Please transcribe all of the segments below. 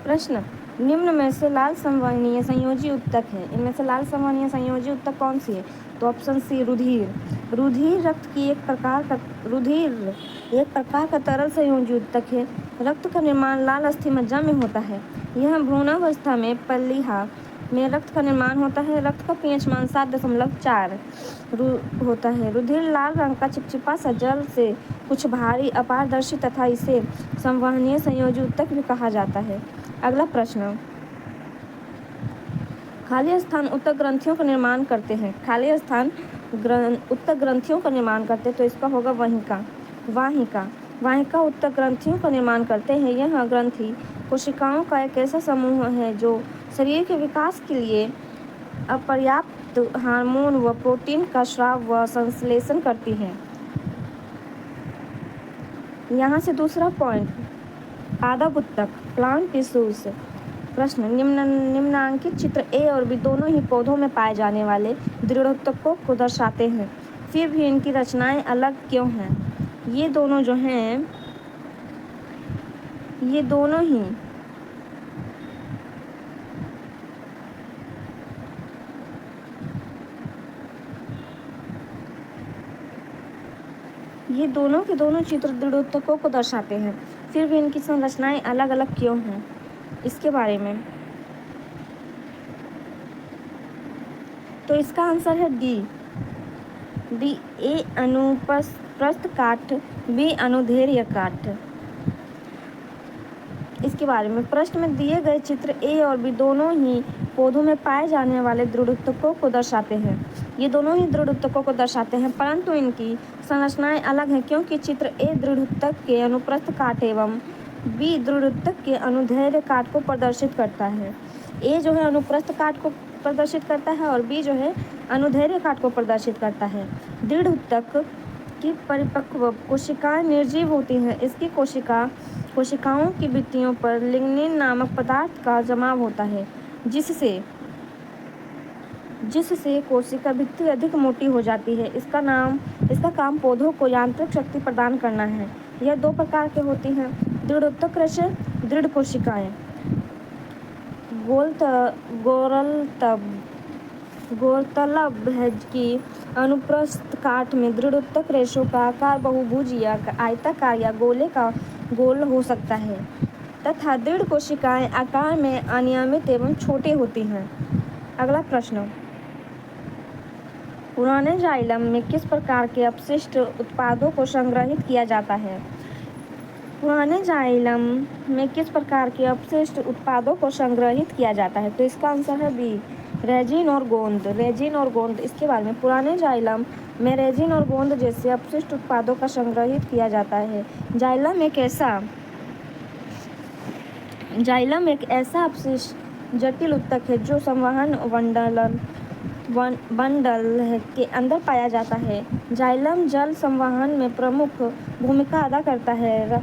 प्रश्न, निम्न में से लाल संवहनीय संयोजी उत्तक है। इनमें से लाल संवहनीय संयोजी उत्तक कौन सी है? तो ऑप्शन सी रुधिर। रुधिर रक्त की एक प्रकार का तरल संयोजी उत्तक है। रक्त का निर्माण लाल अस्थिमज्जा में होता है। यह भ्रूणावस्था में पलीहा में रक्त का निर्माण होता है। रक्त का पीएच मान 7.4 होता है। रुधिर लाल रंग का चिपचिपा सा जल से कुछ भारी, अपारदर्शी तथा इसे संवहनीय संयोजी उत्तक भी कहा जाता है। अगला प्रश्न, खाली स्थान उत्तक ग्रंथियों का निर्माण करते हैं। खाली स्थान उत्तक ग्रंथियों का निर्माण करते हैं, तो इसका होगा वाहिका उत्तक ग्रंथियों का निर्माण करते हैं। यह ग्रंथि कोशिकाओं का एक ऐसा समूह है जो शरीर के विकास के लिए अपर्याप्त हार्मोन व प्रोटीन का स्राव व संश्लेषण करती हैं। यहाँ से दूसरा पॉइंट, पादप उत्तक प्लांट टिश्यूज। प्रश्न, निम्नांकित चित्र ए और बी दोनों ही पौधों में पाए जाने वाले दृढ़ोत्तकों को दर्शाते हैं, फिर भी इनकी रचनाएं अलग क्यों हैं? ये दोनों जो हैं, ये दोनों के दोनों चित्र दृढ़ोत्तकों को दर्शाते हैं, फिर भी इनकी संरचनाएं अलग अलग क्यों हैं? इसके बारे में तो इसका आंसर है डी। ए अनुप्रस्थ काट, बी अनुदैर्ध्य काट। इसके बारे में प्रश्न में दिए गए चित्र ए और बी दोनों ही पौधों में पाए जाने वाले दृढ़ोत्तकों को दर्शाते हैं। ये दोनों ही दृढ़ोत्तकों को दर्शाते हैं, परंतु इनकी संरचनाएं अलग हैं, क्योंकि चित्र ए दृढ़ोत्तक के अनुप्रस्थ काट एवं बी दृढ़ोत्तक के अनुदैर्ध्य काट को प्रदर्शित करता है। ए जो है अनुप्रस्थ काट को प्रदर्शित करता है और बी जो है अनुदैर्ध्य काट को प्रदर्शित करता है। दृढ़ोत्तक की परिपक्व कोशिकाएं निर्जीव होती हैं। इसकी कोशिकाओं की भित्तियों पर लिग्निन नामक पदार्थ का जमाव होता है, जिससे कोशिका भित्ति अधिक मोटी हो जाती है। इसका काम पौधों को यांत्रिक शक्ति प्रदान करना है। यह दो प्रकार के होती हैं, दृढ़ोत्तक रस दृढ़ कोशिकाएं। गौरतलब है कि अनुप्रस्थ काट में दृढ़ोत्तक रेशों का आकार बहुभुज या आयताकार या गोल हो सकता है तथा दृढ़ कोशिकाएं आकार में अनियमित एवं छोटी होती हैं। अगला प्रश्न, पुराने जाइलम में किस प्रकार के अपशिष्ट उत्पादों को संग्रहित किया जाता है? पुराने जाइलम में किस प्रकार के अपशिष्ट उत्पादों को संग्रहित किया जाता है? तो इसका आंसर है बी, रेजिन और गोंद। इसके बारे में पुराने जाइलम में रेजिन और गोंद जैसे अपशिष्ट उत्पादों का संग्रहित किया जाता है। जाइलम एक ऐसा अपशिष्ट जटिल उत्तक है जो संवहन बंडल के अंदर पाया जाता है। जाइलम जल संवहन में प्रमुख भूमिका अदा करता है।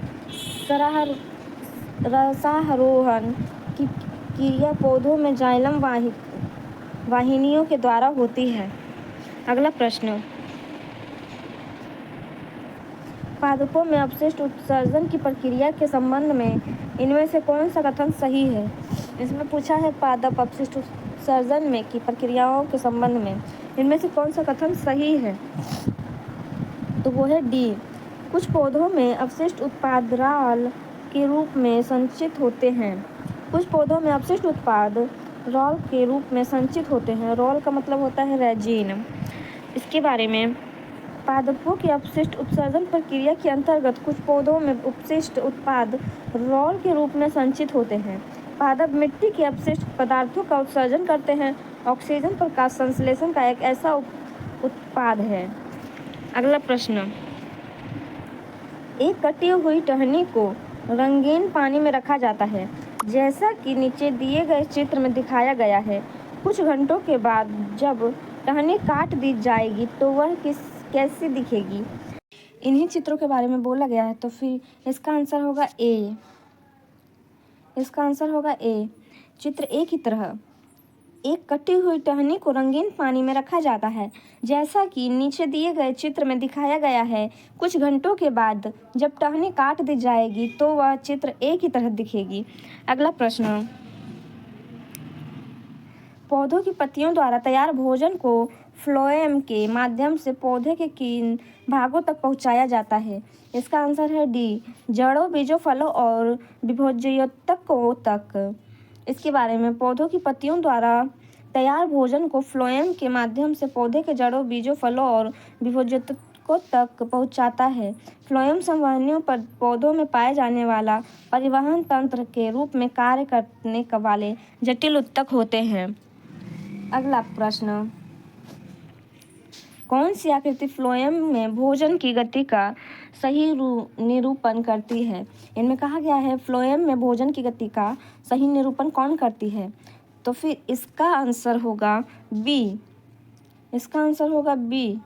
रसारोहण की क्रिया पौधों में जाइलम वाहिनियों के द्वारा होती है। अगला प्रश्न, पादपों में अपशिष्ट उत्सर्जन की प्रक्रिया के संबंध में इनमें से कौन सा कथन सही है? इसमें पूछा है पादप अपशिष्ट उत्सर्जन में की प्रक्रियाओं के संबंध में इनमें से कौन सा कथन सही है? तो वो है डी। कुछ पौधों में अपशिष्ट उत्पाद रॉल के रूप में संचित होते हैं। रॉल के रूप में संचित होते हैं। रॉल का मतलब होता है रेजिन। इसके बारे में पादपों की अपशिष्ट उत्सर्जन प्रक्रिया के अंतर्गत कुछ पौधों में अपशिष्ट उत्पाद रॉल के रूप में संचित होते हैं। पादप मिट्टी के अपशिष्ट पदार्थों का उत्सर्जन करते हैं। ऑक्सीजन प्रकाश संश्लेषण का एक ऐसा उत्पाद है। अगला प्रश्न, एक कटी हुई टहनी को रंगीन पानी में रखा जाता है, जैसा कि नीचे दिए गए चित्र में दिखाया गया है। कुछ घंटों के बाद जब टहनी काट दी जाएगी तो वह कैसी दिखेगी? इन्हीं चित्रों के बारे में बोला गया है, तो फिर इसका आंसर होगा ए। चित्र ए की तरह एक कटी हुई टहनी को रंगीन पानी में रखा जाता है। जैसा कि नीचे दिए गए चित्र में दिखाया गया है, कुछ घंटों के बाद जब टहनी काट दी जाएगी तो वह चित्र एक ही तरह दिखेगी। अगला प्रश्न, पौधों की पत्तियों द्वारा तैयार भोजन को फ्लोएम के माध्यम से पौधे के किन भागों तक पहुंचाया जाता है? इसका आंसर है डी, जड़ों, बीजों, फलों और विभोज्योतकों तक। इसके बारे में, पौधों की पत्तियों द्वारा तैयार भोजन को फ्लोएम के माध्यम से पौधे के जड़ों, बीजों, फलों और विभोज्योतकों तक पहुंचाता है। फ्लोएम संवहनियों पर पौधों में पाए जाने वाला परिवहन तंत्र के रूप में कार्य करने वाले जटिल ऊतक होते हैं। अगला प्रश्न, कौन सी आकृति फ्लोएम में भोजन की गति का सही निरूपण करती है? इनमें कहा गया है फ्लोएम में भोजन की गति का सही निरूपण कौन करती है? तो फिर इसका आंसर होगा बी। इसका आंसर होगा बी।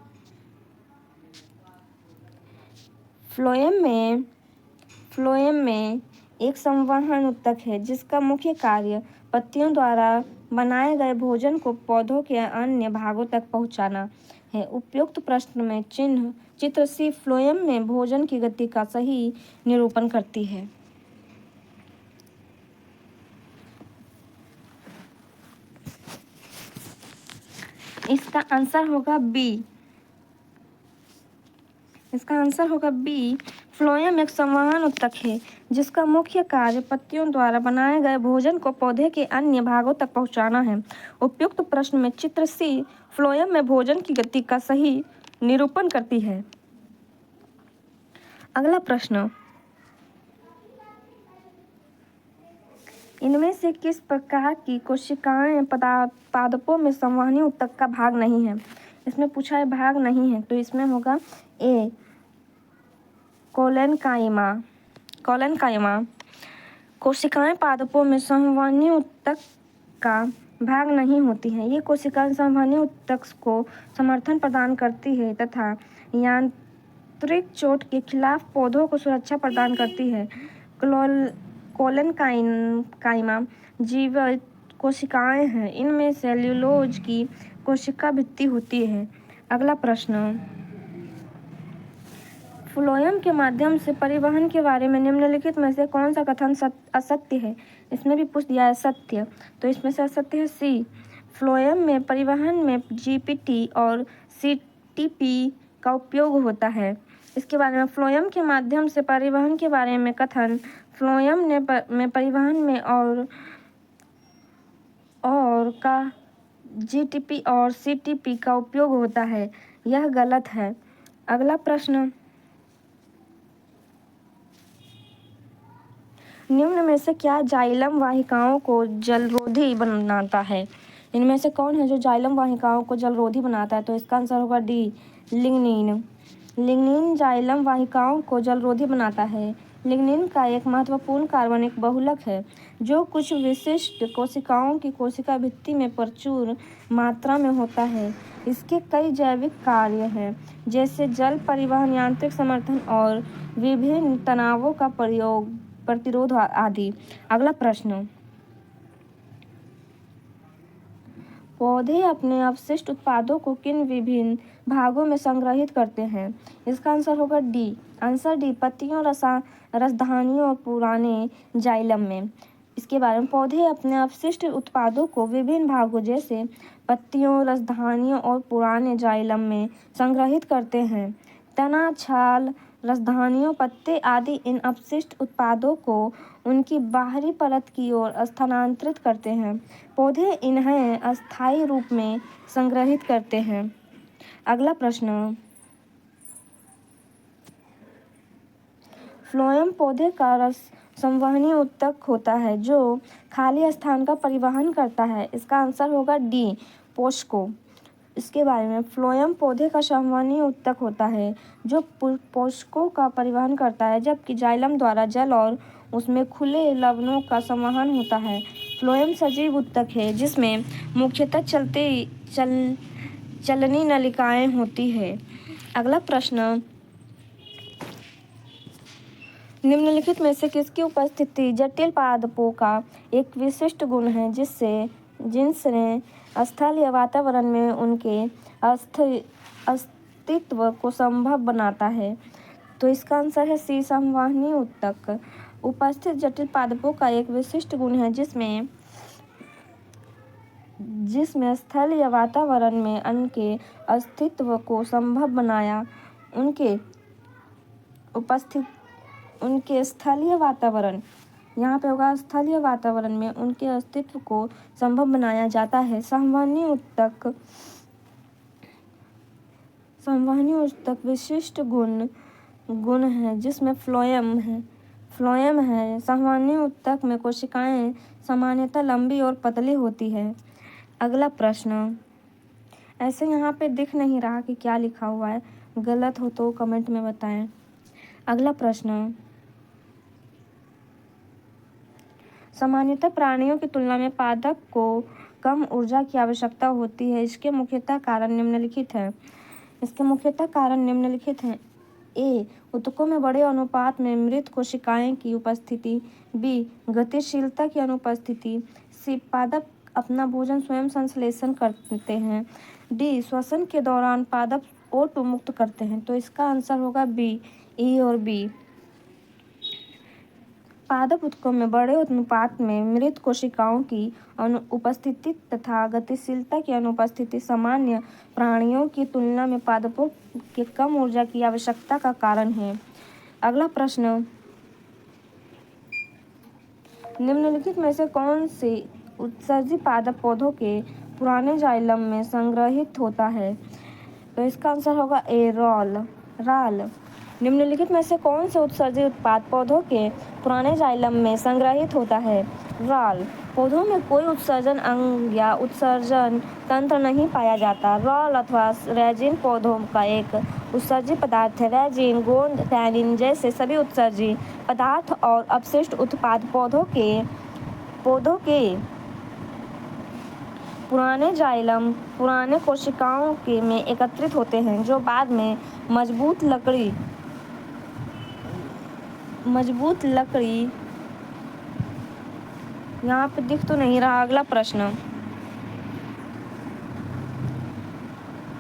फ्लोएम में एक संवहन ऊतक है जिसका मुख्य कार्य पत्तियों द्वारा बनाए गए भोजन को पौधों के अन्य भागों तक पहुंचाना है। उपयुक्त प्रश्न में चित्र सी फ्लोएम में भोजन की गति का सही निरूपण करती है। इसका आंसर होगा बी। इसका आंसर होगा बी। फ्लोएम एक संवहन ऊतक है जिसका मुख्य कार्य पत्तियों द्वारा बनाए गए भोजन को पौधे के अन्य भागों तक पहुंचाना है। उपयुक्त प्रश्न में चित्र सी फ्लोएम में भोजन की गति का सही निरूपण करती है। अगला प्रश्न, इनमें से किस प्रकार की कोशिकाएं पादपों में संवहनी ऊतक का भाग नहीं है? इसमें पूछा है भाग नहीं है, तो इसमें होगा ए, कोलेनकाइमा। कोशिकाएं पादपों में संवहनी ऊतक का भाग नहीं होती हैं। ये कोशिकाएं संवहनी ऊतक को समर्थन प्रदान करती है तथा यांत्रिक चोट के खिलाफ पौधों को सुरक्षा प्रदान करती है। कोलेनकाइमा जीवित कोशिकाएं हैं। इनमें सेल्यूलोज की कोशिका भित्ति होती है। अगला प्रश्न, फ्लोएम के माध्यम से परिवहन के बारे में निम्नलिखित में से कौन सा कथन असत्य है? इसमें भी पूछ दिया है सत्य, तो इसमें से असत्य है सी, फ्लोएम में परिवहन में जीपीटी और सीटीपी का उपयोग होता है। इसके बारे में, फ्लोएम के माध्यम से परिवहन के बारे में कथन फ्लोएम में परिवहन में और का जीटीपी और सीटीपी का उपयोग होता है, यह गलत है। अगला प्रश्न, निम्न में से क्या जाइलम वाहिकाओं को जलरोधी बनाता है? इनमें से कौन है जो जाइलम वाहिकाओं को जलरोधी बनाता है? तो इसका आंसर होगा डी, लिग्निन। लिग्निन जाइलम वाहिकाओं को जलरोधी बनाता है। लिग्निन का एक महत्वपूर्ण कार्बनिक बहुलक है जो कुछ विशिष्ट कोशिकाओं की कोशिका भित्ति में प्रचुर मात्रा में होता है। इसके कई जैविक कार्य हैं जैसे जल परिवहन, यांत्रिक समर्थन और विभिन्न तनावों का प्रतिरोध आदि। अगला प्रश्न, पौधे अपने अपशिष्ट उत्पादों को किन विभिन्न भागों में संग्रहित करते हैं? इसका आंसर होगा डी, आंसर डी, पत्तियों, रसधानियों और पुराने जाइलम में। इसके बारे में, पौधे अपने अपशिष्ट उत्पादों को विभिन्न भागों जैसे पत्तियों, रसधानियों और पुराने जाइलम में संग्रहित करते हैं। तना, छाल, रसधानियों, पत्ते आदि इन अपशिष्ट उत्पादों को उनकी बाहरी परत की ओर स्थानांतरित करते हैं। पौधे इन्हें अस्थायी रूप में संग्रहित करते हैं। अगला प्रश्न, फ्लोएम पौधे का रस संवहनी ऊतक होता है जो खाली स्थान का परिवहन करता है। इसका आंसर होगा डी, पोषकों। इसके बारे में, फ्लोएम पौधे का संवहनी ऊतक होता है जो पोषकों का परिवहन करता है, जबकि जाइलम द्वारा जल और उसमें खुले लवणों का संवहन होता है। फ्लोएम सजीव ऊतक है जिसमें मुख्यतः चलनी नलिकाएं होती है। अगला प्रश्न, निम्नलिखित में से किसकी उपस्थिति जटिल पादपों का एक विशिष्ट गुण है जिससे जिनसे स्थल या वातावरण में उनके अस्तित्व को संभव बनाता है। तो इसका आंसर है सी, संवहनी ऊतक। उपस्थित जटिल पादपों का एक विशिष्ट गुण है जिसमें स्थल या वातावरण में उनके अस्तित्व को संभव बनाया। उनके स्थलीय वातावरण, यहाँ पे होगा स्थलीय वातावरण में उनके अस्तित्व को संभव बनाया जाता है। संवहनी ऊतक विशिष्ट गुण है जिसमें फ्लोएम है। संवहनी ऊतक में कोशिकाएं सामान्यतः लंबी और पतली होती है। अगला प्रश्न, ऐसे यहाँ पे दिख नहीं रहा कि क्या लिखा हुआ है, गलत हो तो कमेंट में बताएं। अगला प्रश्न, सामान्यतः प्राणियों की तुलना में पादप को कम ऊर्जा की आवश्यकता होती है। इसके मुख्यतः कारण निम्नलिखित हैं। ए, ऊतकों में बड़े अनुपात में मृत कोशिकाएं की उपस्थिति। बी, गतिशीलता की अनुपस्थिति। सी, पादप अपना भोजन स्वयं संश्लेषण करते हैं। डी, श्वसन के दौरान पादप O2 मुक्त करते हैं। तो इसका आंसर होगा बी, ई और बी। पादप ऊतकों में बड़े अनुपात में मृत कोशिकाओं की उपस्थिति तथा गतिशीलता की अनुपस्थिति सामान्य प्राणियों की तुलना में पादपों के कम ऊर्जा की आवश्यकता का कारण है। अगला प्रश्न, निम्नलिखित में से कौन से उत्सर्जी पादप पौधों के पुराने जाइलम में संग्रहित होता है? तो इसका आंसर होगा ए, राल। निम्नलिखित में से कौन से उत्सर्जी उत्पाद पौधों के पुराने जाइलम में संग्रहित होता है? राल। पौधों में कोई उत्सर्जन अंग या उत्सर्जन तंत्र नहीं पाया जाता। राल अथवा रेजिन पौधों का एक उत्सर्जी पदार्थ है। रेजिन, गोंद, टैनिन जैसे सभी उत्सर्जी पदार्थ और अपशिष्ट उत्पाद पौधों के पुराने जाइलम पुराने कोशिकाओं में एकत्रित होते हैं, जो बाद में मजबूत लकड़ी यहाँ पे दिख तो नहीं रहा। अगला प्रश्न,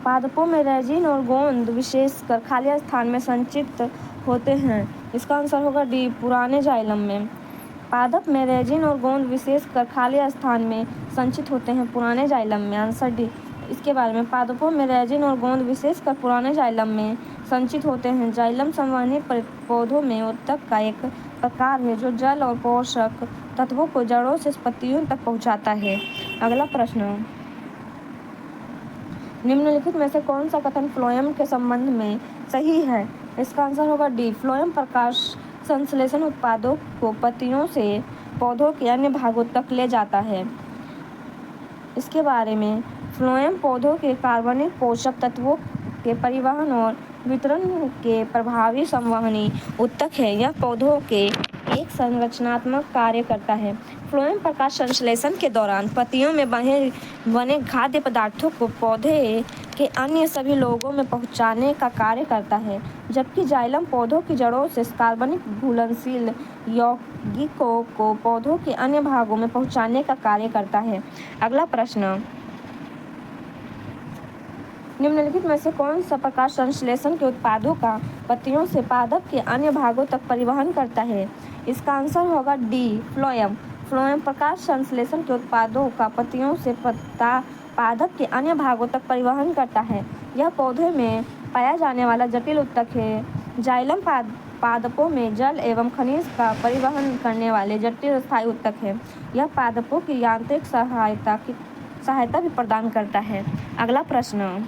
पादपों में रेजिन और गोंद विशेषकर खाली स्थान में संचित होते हैं। इसका आंसर होगा डी, पुराने जाइलम में। पादप में रेजिन और गोंद विशेषकर खाली स्थान में संचित होते हैं, पुराने जाइलम में। Answer D. इसके बारे में, पादपों में रेजिन और गोंद विशेषकर पुराने जाइलम में संचित होते हैं। जाइलम संवहनी पौधों में ऊतक का एक प्रकार है जो जल और पोषक तत्वों को जड़ों से पत्तियों तक पहुंचाता है। अगला प्रश्न, निम्नलिखित में से कौन सा कथन फ्लोएम के संबंध में सही है? इसका आंसर होगा डी, फ्लोएम प्रकाश संश्लेषण उत्पादों को पत्तियों से पौधों के अन्य भागों तक ले जाता है। इसके बारे में, फ्लोएम पौधों के कार्बनिक पोषक तत्वों के परिवहन और वितरण के प्रभावी संवहनी ऊतक है। यह पौधों के एक संरचनात्मक कार्य करता है। फ्लोएम प्रकाश संश्लेषण के दौरान पत्तियों में बने खाद्य पदार्थों को पौधे के अन्य सभी लोगों में पहुंचाने का कार्य करता है, जबकि जाइलम पौधों की जड़ों से कार्बनिक घुलनशील यौगिकों को पौधों के अन्य भागों में पहुंचाने का कार्य करता है। अगला प्रश्न, निम्नलिखित में से कौन सा प्रकाश संश्लेषण के उत्पादों का पत्तियों से पादप के अन्य भागों तक परिवहन करता है? इसका आंसर होगा डी, फ्लोएम। फ्लोएम प्रकाश संश्लेषण के उत्पादों का पत्तियों से पादप के अन्य भागों तक परिवहन करता है। यह पौधे में पाया जाने वाला जटिल ऊतक है। जाइलम पादपों में जल एवं खनिज का परिवहन करने वाले जटिल स्थायी ऊतक है। यह पादपों की यांत्रिक सहायता भी प्रदान करता है। अगला प्रश्न,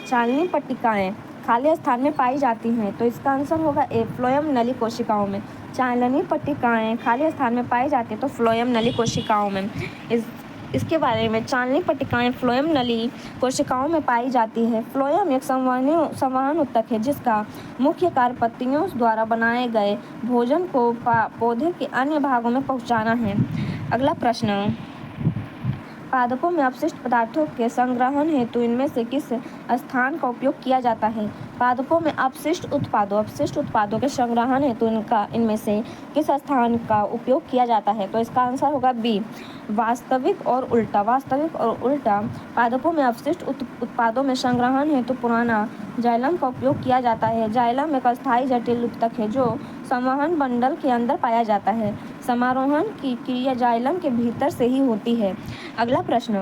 चालनी पट्टिकाएं खाली स्थान में पाई जाती हैं। तो इसका आंसर होगा ए, फ्लोएम नली कोशिकाओं में। चालनी पट्टिकाएं खाली स्थान में पाई जाती हैं तो फ्लोएम नली कोशिकाओं में। इसके बारे में, चालनी पट्टिकाएं फ्लोएम नली कोशिकाओं में पाई जाती है। फ्लोएम एक संवहन ऊतक है जिसका मुख्य कार्य पत्तियों द्वारा बनाए गए भोजन को पौधे के अन्य भागों में पहुंचाना है। अगला प्रश्न, पादपों में अपशिष्ट पदार्थों के संग्रहण हेतु इनमें से किस स्थान का उपयोग किया जाता है? पादपों में अपशिष्ट उत्पादों के संग्रहण हेतु इनमें से किस स्थान का उपयोग किया जाता है? तो इसका आंसर होगा बी, वास्तविक और उल्टा। पादपों में अपशिष्ट उत्पादों में संग्रहण हेतु पुराना जाइलम का उपयोग किया जाता है। जाइलम एक अस्थायी जटिल उत्तक है जो संवहन बंडल के अंदर पाया जाता है। समारोहण की क्रिया जाइलम के भीतर से ही होती है। अगला प्रश्न,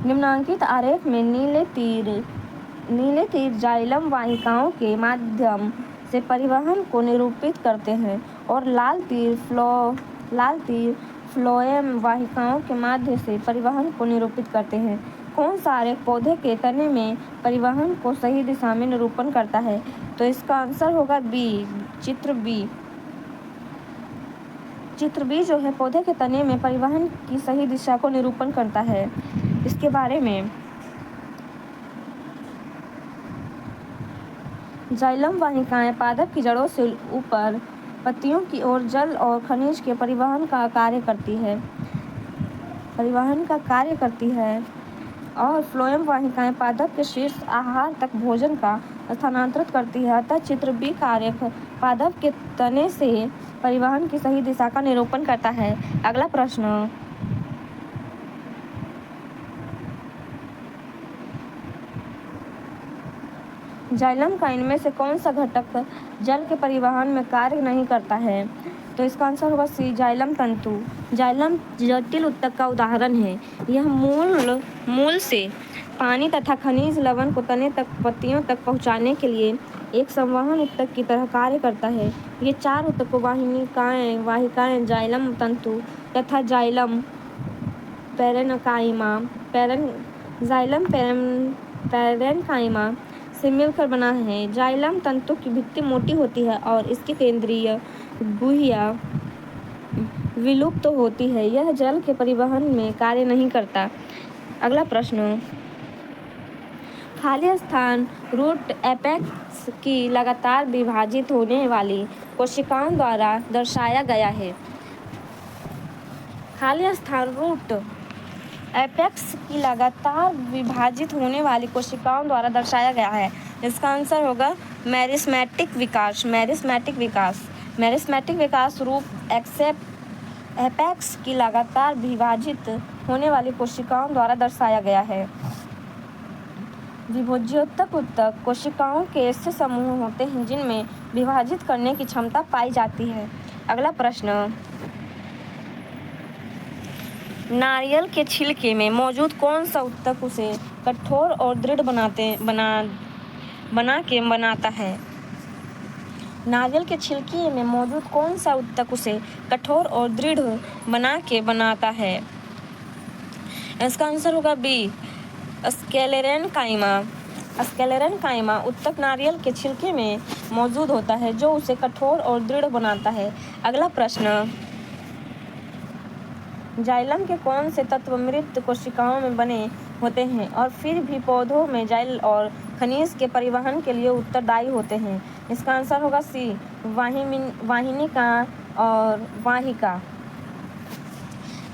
निम्नांकित आरेख में नीले तीर जाइलम वाहिकाओं के माध्यम से परिवहन को निरूपित करते हैं और लाल तीर फ्लोएम वाहिकाओं के माध्यम से परिवहन को निरूपित करते हैं। कौन सा आरेख पौधे के तने में परिवहन को सही दिशा में निरूपण करता है? तो इसका आंसर होगा बी, चित्र बी जो है पौधे के तने में परिवहन की सही दिशा को निरूपण करता है। इसके बारे में, जाइलम वाहिकाएं पादप की जड़ों से ऊपर पत्तियों की ओर जल और खनिज के परिवहन का कार्य करती है और फ्लोएम वाहिकाएं पादप के शीर्ष आहार तक भोजन का स्थानांतरित करती है। अतः चित्र बी का आरेख पादप के तने से परिवहन की सही दिशा का निरूपण करता है। अगला प्रश्न, जाइलम का इनमें से कौन सा घटक जल के परिवहन में कार्य नहीं करता है? तो इसका आंसर होगा सी, जाइलम तंतु। जाइलम जटिल उत्तक का उदाहरण है। यह मूल से पानी तथा खनिज लवण को तने तक पत्तियों तक पहुंचाने के लिए एक संवहन उत्तक की तरह कार्य करता है। ये 4 उत्तक वाहिकाएं जाइलम तंतु तथा जाइलम पैरेन्काइमा से मिलकर बना है। जाइलम तंतु की भित्ति मोटी होती है और इसकी केंद्रीय गुहिया विलुप्त होती है। यह जल के परिवहन में कार्य नहीं करता। अगला प्रश्न, खाली स्थान रूट एपेक्स की लगातार विभाजित होने वाली कोशिकाओं द्वारा दर्शाया गया है। खाली स्थान रूट एपेक्स की लगातार विभाजित होने वाली कोशिकाओं द्वारा दर्शाया गया है। इसका आंसर होगा मेरिस्मेटिक विकास रूप एपेक्स की लगातार विभाजित होने वाली कोशिकाओं द्वारा दर्शाया गया है। विभोज्योत्तक उत्तक कोशिकाओं के ऐसे समूह होते हैं जिनमें विभाजित करने की क्षमता पाई जाती है। अगला प्रश्न, नारियल के छिलके में मौजूद कौन सा उत्तक उसे कठोर और दृढ़ बनाता है? नारियल के छिलके में मौजूद कौन सा उत्तक उसे कठोर और दृढ़ बनाता है? इसका आंसर होगा बी, स्क्लेरेन्काइमा उत्तक नारियल के छिलके में मौजूद होता है जो उसे कठोर और दृढ़ बनाता है। अगला प्रश्न, जाइलम के कौन से तत्व मृत कोशिकाओं में बने होते हैं और फिर भी पौधों में जाइल और खनिज के परिवहन के लिए उत्तरदायी होते हैं? इसका आंसर होगा सी, वाहिनिका और वाहिका।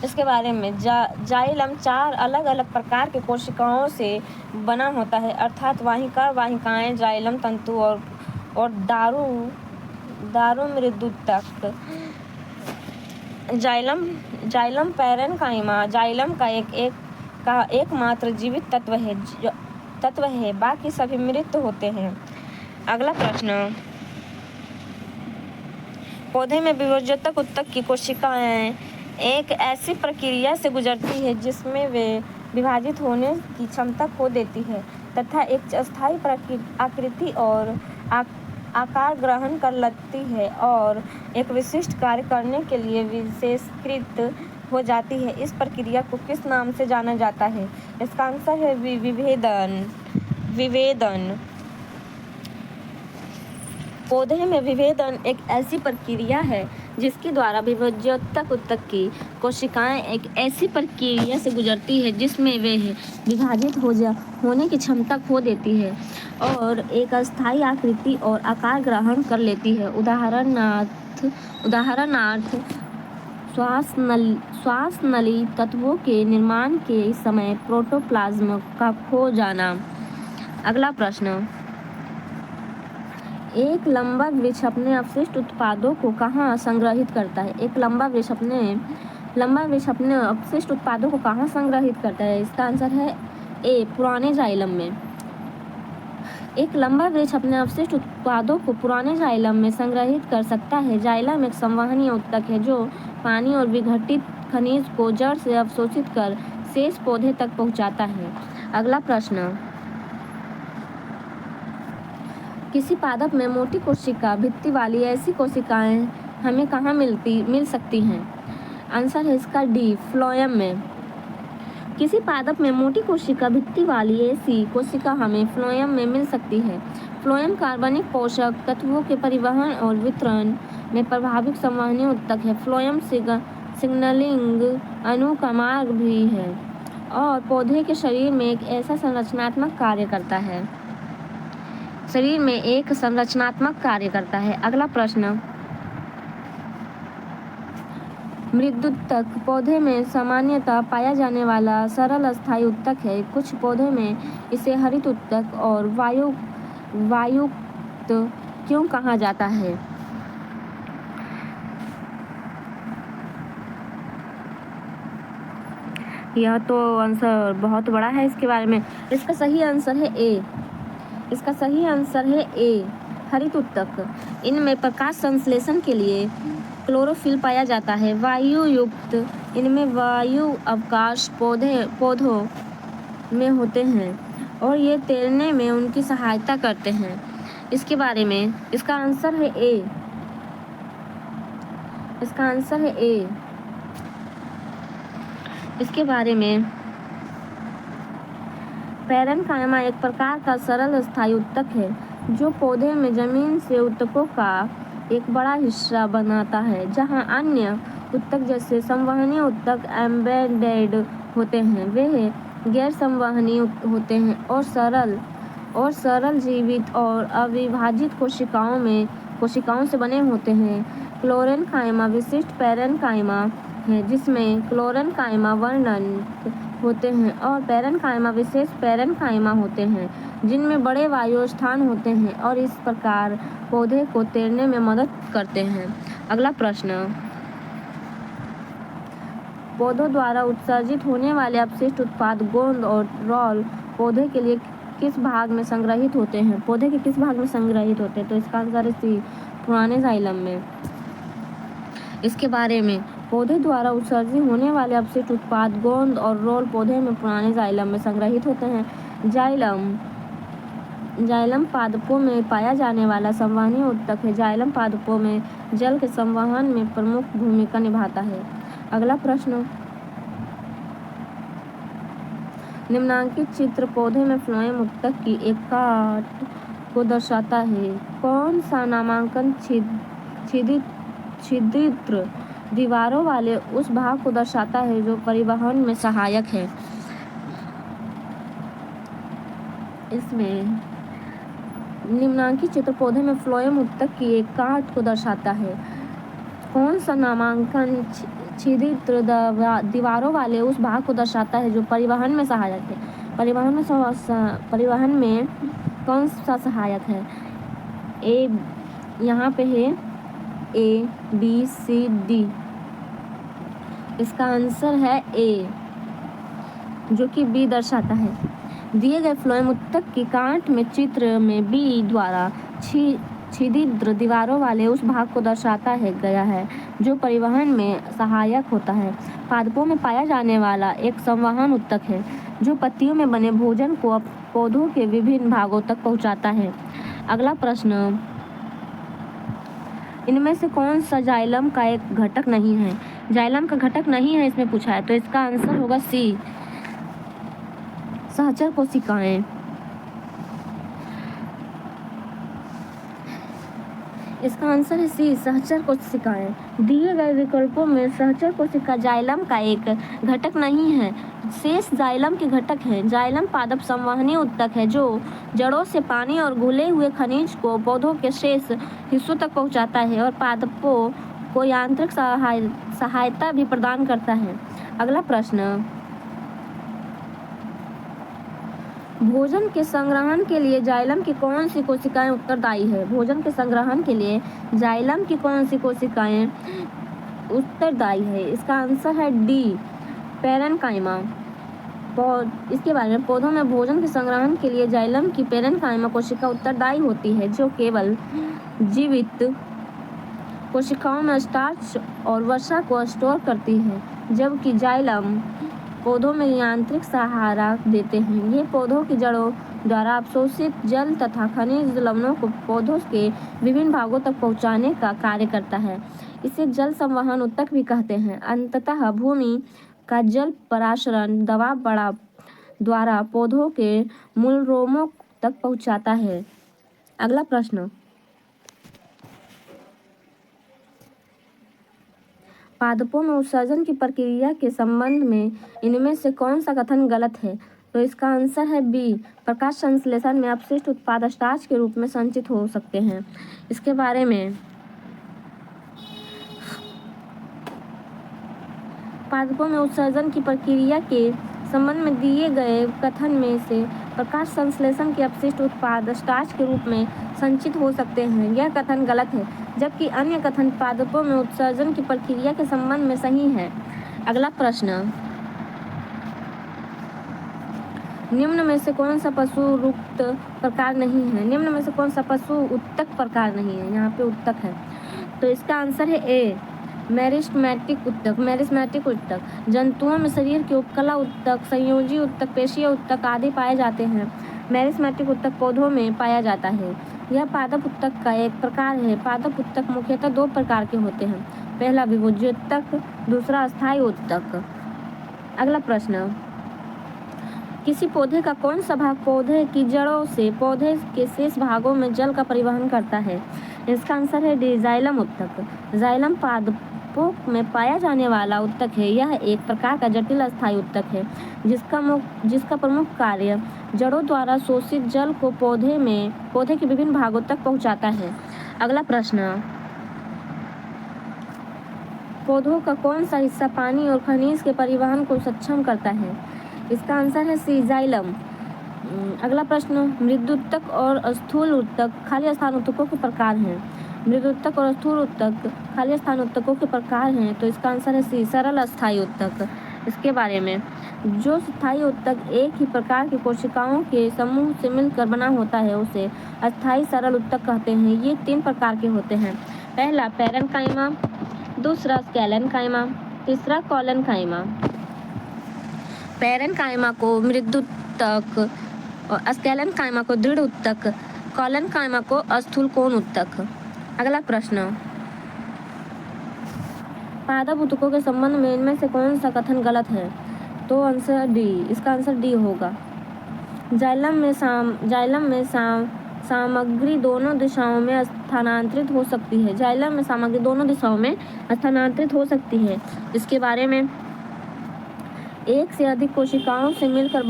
इसके बारे में, जाइलम 4 अलग अलग प्रकार के कोशिकाओं से बना होता है अर्थात वाहिकाएं, जाइलम तंतु और दारू मृदुत्तक। जाइलम पैरेन्काइमा जाइलम का एकमात्र जीवित तत्व है, बाकी सभी मृत होते हैं। अगला प्रश्न, पौधे में विभोज्योत्तक उत्तक की कोशिकाएं एक ऐसी प्रक्रिया से गुजरती है जिसमें वे विभाजित होने की क्षमता खो देती है तथा एक अस्थायी आकृति और आकार ग्रहण कर लेती है और एक विशिष्ट कार्य करने के लिए विशेषीकृत हो जाती है। इस प्रक्रिया को किस नाम से जाना जाता है? इसका आंसर है विभेदन। पौधे में विभेदन एक ऐसी प्रक्रिया है जिसके द्वारा विभोज्योत्तक उत्तक की कोशिकाएं एक ऐसी प्रक्रिया से गुजरती है जिसमें वे विभाजित होने की क्षमता खो देती है और एक अस्थायी आकृति और आकार ग्रहण कर लेती है। उदाहरणार्थ श्वास नली तत्वों के निर्माण के समय प्रोटोप्लाज्म का खो जाना। अगला प्रश्न, एक लंबा वृक्ष अपने अवशिष्ट उत्पादों को कहाँ संग्रहित करता है? एक लंबा वृक्ष अपने अवशिष्ट उत्पादों को कहाँ संग्रहित करता है? इसका आंसर है ए, पुराने जाइलम में। एक लंबा वृक्ष अपने अवशिष्ट उत्पादों को पुराने जाइलम में संग्रहित कर सकता है। जाइलम एक संवहनीय ऊतक है जो पानी और विघटित खनिज को जड़ से अवशोषित कर शेष पौधे तक पहुंचाता है। अगला प्रश्न, किसी पादप में मोटी कोशिका भित्ति वाली ऐसी कोशिकाएं हमें कहाँ मिल सकती हैं? आंसर है इसका डी, फ्लोएम में। किसी पादप में मोटी कोशिका भित्ति वाली ऐसी कोशिका हमें फ्लोएम में मिल सकती है। फ्लोएम कार्बनिक पोषक तत्वों के परिवहन और वितरण में प्रभावित संवहनी ऊतक है। फ्लोएम सिग्नलिंग अणु का मार्ग भी है और पौधे के शरीर में एक संरचनात्मक कार्य करता है। अगला प्रश्न, मृदुतक पौधे में सामान्यतः पाया जाने वाला सरल अस्थायी ऊतक है। कुछ पौधों में इसे हरित ऊतक और वायुक्त क्यों कहा जाता है? यह तो आंसर बहुत बड़ा है इसके बारे में। इसका सही आंसर है ए, हरित ऊतक। इनमें प्रकाश संश्लेषण के लिए क्लोरोफिल पाया जाता है। इनमें वायु अवकाश पौधों में होते हैं और ये तैरने में उनकी सहायता करते हैं। इसके बारे में इसका आंसर है ए। इसके बारे में पैरेन्काइमा एक प्रकार का सरल अस्थायी ऊतक है जो पौधे में जमीन से ऊतकों का एक बड़ा हिस्सा बनाता है, जहां अन्य ऊतक जैसे संवहनी ऊतक एम्बेडेड होते हैं। वे गैर संवहनी होते हैं और सरल जीवित और अविभाजित कोशिकाओं से बने होते हैं। क्लोरेन्काइमा विशिष्ट पैरेन्काइमा है जिसमें क्लोरेन्काइमा वर्णक होते हैं और पैरेन्काइमा विशेष पैरेन्काइमा होते हैं जिनमें बड़े वायु स्थान होते हैं और इस प्रकार पौधे को तैरने में मदद करते हैं। अगला प्रश्न, पौधों द्वारा उत्सर्जित होने वाले अपशिष्ट उत्पाद गोंद और रोल पौधे के किस भाग में संग्रहित होते हैं? तो इसका आंसर है सी, पुराने जाइलम में। इसके बारे में पौधे द्वारा उत्सर्जित होने वाले अपशिष्ट उत्पाद गोंद और रोल पौधे में पुराने जाइलम में संग्रहित होते हैं। जाइलम पादपों में पाया जाने वाला संवहनी ऊतक है। जाइलम पादपों में जल के संवहन में प्रमुख भूमिका निभाता है। अगला प्रश्न, निम्नांकित चित्र पौधे में फ्लोएम ऊतक की एक काट को दर्शाता है। कौन सा नामांकन छिद्रित दीवारों वाले उस भाग को दर्शाता है जो परिवहन में सहायक है? इसमें निम्नांकित चित्र पौधे में फ्लोएम ऊतक की एक काट को दर्शाता है। कौन सा नामांकन छिद्रित दीवारों वाले उस भाग को दर्शाता है जो परिवहन में सहायक है? परिवहन में कौन सा सहायक है? ए, यहाँ पे है A, B, C, D। इसका आंसर है ए, जो कि बी दर्शाता है। दिए गए फ्लोएम ऊतक की काट में चित्र में बी द्वारा छिद्रित दीवारों वाले उस भाग को दर्शाता गया है जो परिवहन में सहायक होता है। पादपों में पाया जाने वाला एक संवहन ऊतक है जो पत्तियों में बने भोजन को पौधों के विभिन्न भागों तक पहुंचाता है। अगला प्रश्न, इनमें से कौन सा जाइलम का एक घटक नहीं है? जाइलम का घटक नहीं है इसमें पूछा है, तो इसका आंसर होगा सी, सहचर कोशिकाएं। इसका आंसर है सी, सहचर कोशिकाएं। दिए गए विकल्पों में सहचर कोशिका जाइलम का एक घटक नहीं है, शेष जाइलम के घटक हैं। जाइलम पादप संवहनी ऊतक है जो जड़ों से पानी और घुले हुए खनिज को पौधों के शेष हिस्सों तक पहुंचाता है और पादपों को यांत्रिक सहायता भी प्रदान करता है। अगला प्रश्न, भोजन के संग्रहण के लिए जाइलम की कौन सी कोशिकाएं उत्तरदायी है? भोजन के संग्रहण के लिए जाइलम की कौन सी कोशिकाएं उत्तरदायी है? इसका आंसर है डी, पेरेन्काइमा। इसके बारे में, पौधों में भोजन के संग्रहण के लिए जाइलम की पेरेन्काइमा कोशिका उत्तरदायी होती है, जो केवल जीवित कोशिकाओं में स्टार्च और वसा को स्टोर करती है, जबकि जाइलम पौधों में यांत्रिक सहारा देते हैं। ये पौधों की जड़ों द्वारा अवशोषित जल तथा खनिज लवणों को पौधों के विभिन्न भागों तक पहुंचाने का कार्य करता है। इसे जल संवहन ऊतक भी कहते हैं। अंततः भूमि का जल पराशरण दबाव बढ़ाव द्वारा पौधों के मूलरोमों तक पहुंचाता है। अगला प्रश्न, पादपों में उत्सर्जन की प्रक्रिया के संबंध में इनमें से कौन सा कथन गलत है? तो इसका आंसर है बी, प्रकाश संश्लेषण में अपशिष्ट उत्पाद स्टार्च के रूप में संचित हो सकते हैं। इसके बारे में, पादपों में उत्सर्जन की प्रक्रिया के संबंध में दिए गए कथन में से प्रकाश संश्लेषण के अपशिष्ट उत्पाद स्टार्च के रूप में संचित हो सकते हैं, यह कथन गलत है, जबकि अन्य कथन पादपों में उत्सर्जन की प्रक्रिया के संबंध में सही है। अगला प्रश्न, निम्न में से कौन सा पशु रुक्त प्रकार नहीं है? निम्न में से कौन सा पशु उत्तक प्रकार नहीं है? यहाँ पे उत्तक है, तो इसका आंसर है ए, मेरिस्टेमेटिक उत्तक। मेरिस्टेमेटिक उत्तक जंतुओं में शरीर के उपकला उत्तक, संयोजी उत्तक, पेशीय उत्तक आदि पाए जाते हैं। मेरिस्टेमेटिक उत्तक पौधों में पाया जाता है। यह पादप उत्तक का एक प्रकार है। पादप उत्तक मुख्यतः दो प्रकार के होते हैं, पहला विभोज्य उत्तक, दूसरा अस्थायी उत्तक। अगला प्रश्न, किसी पौधे का कौन सा भाग पौधे की जड़ों से पौधे के शेष भागों में जल का परिवहन करता है? इसका आंसर है डी, जाइलम उत्तक। जाइलम पादपों में पाया जाने वाला उत्तक है। यह एक प्रकार का जटिल अस्थायी उत्तक है, जिसका प्रमुख कार्य जड़ों द्वारा शोषित जल को पौधे के विभिन्न भागों तक पहुंचाता है। अगला प्रश्न, पौधों का कौन सा हिस्सा पानी और खनिज के परिवहन को सक्षम करता है? इसका आंसर है सी, जाइलम। अगला प्रश्न, मृदुत्तक और स्थूल उत्तक खाली स्थान उत्तकों के प्रकार हैं। मृदुत्तक और स्थूल उत्तक खाली स्थान उत्तकों के प्रकार हैं, तो इसका आंसर है सी, सरल अस्थायी उत्तक। इसके बारे में, जो स्थायी उत्तक एक ही प्रकार की कोशिकाओं के समूह से मिलकर बना होता है, उसे अस्थायी सरल उत्तक कहते हैं। ये तीन प्रकार के होते हैं, पहला पेरेन्काइमा, दूसरा स्केलेन्काइमा, तीसरा कॉलेन्काइमा। पेरेन्काइमा को मृदुत्तक और स्केलेन्काइमा को दृढ़ उत्तक, कॉलेन्काइमा को स्थूल कोण उत्तक। अगला प्रश्न, पादप उत्तकों के संबंध में इनमें से कौन सा कथन गलत है? तो आंसर डी, इसका आंसर डी होगा। जाइलम में सामग्री दोनों दिशाओं में स्थानांतरित हो सकती है। जाइलम में सामग्री दोनों दिशाओं में स्थानांतरित हो सकती है। इसके बारे में, एक से अधिक कोशिकाओं से मिलकर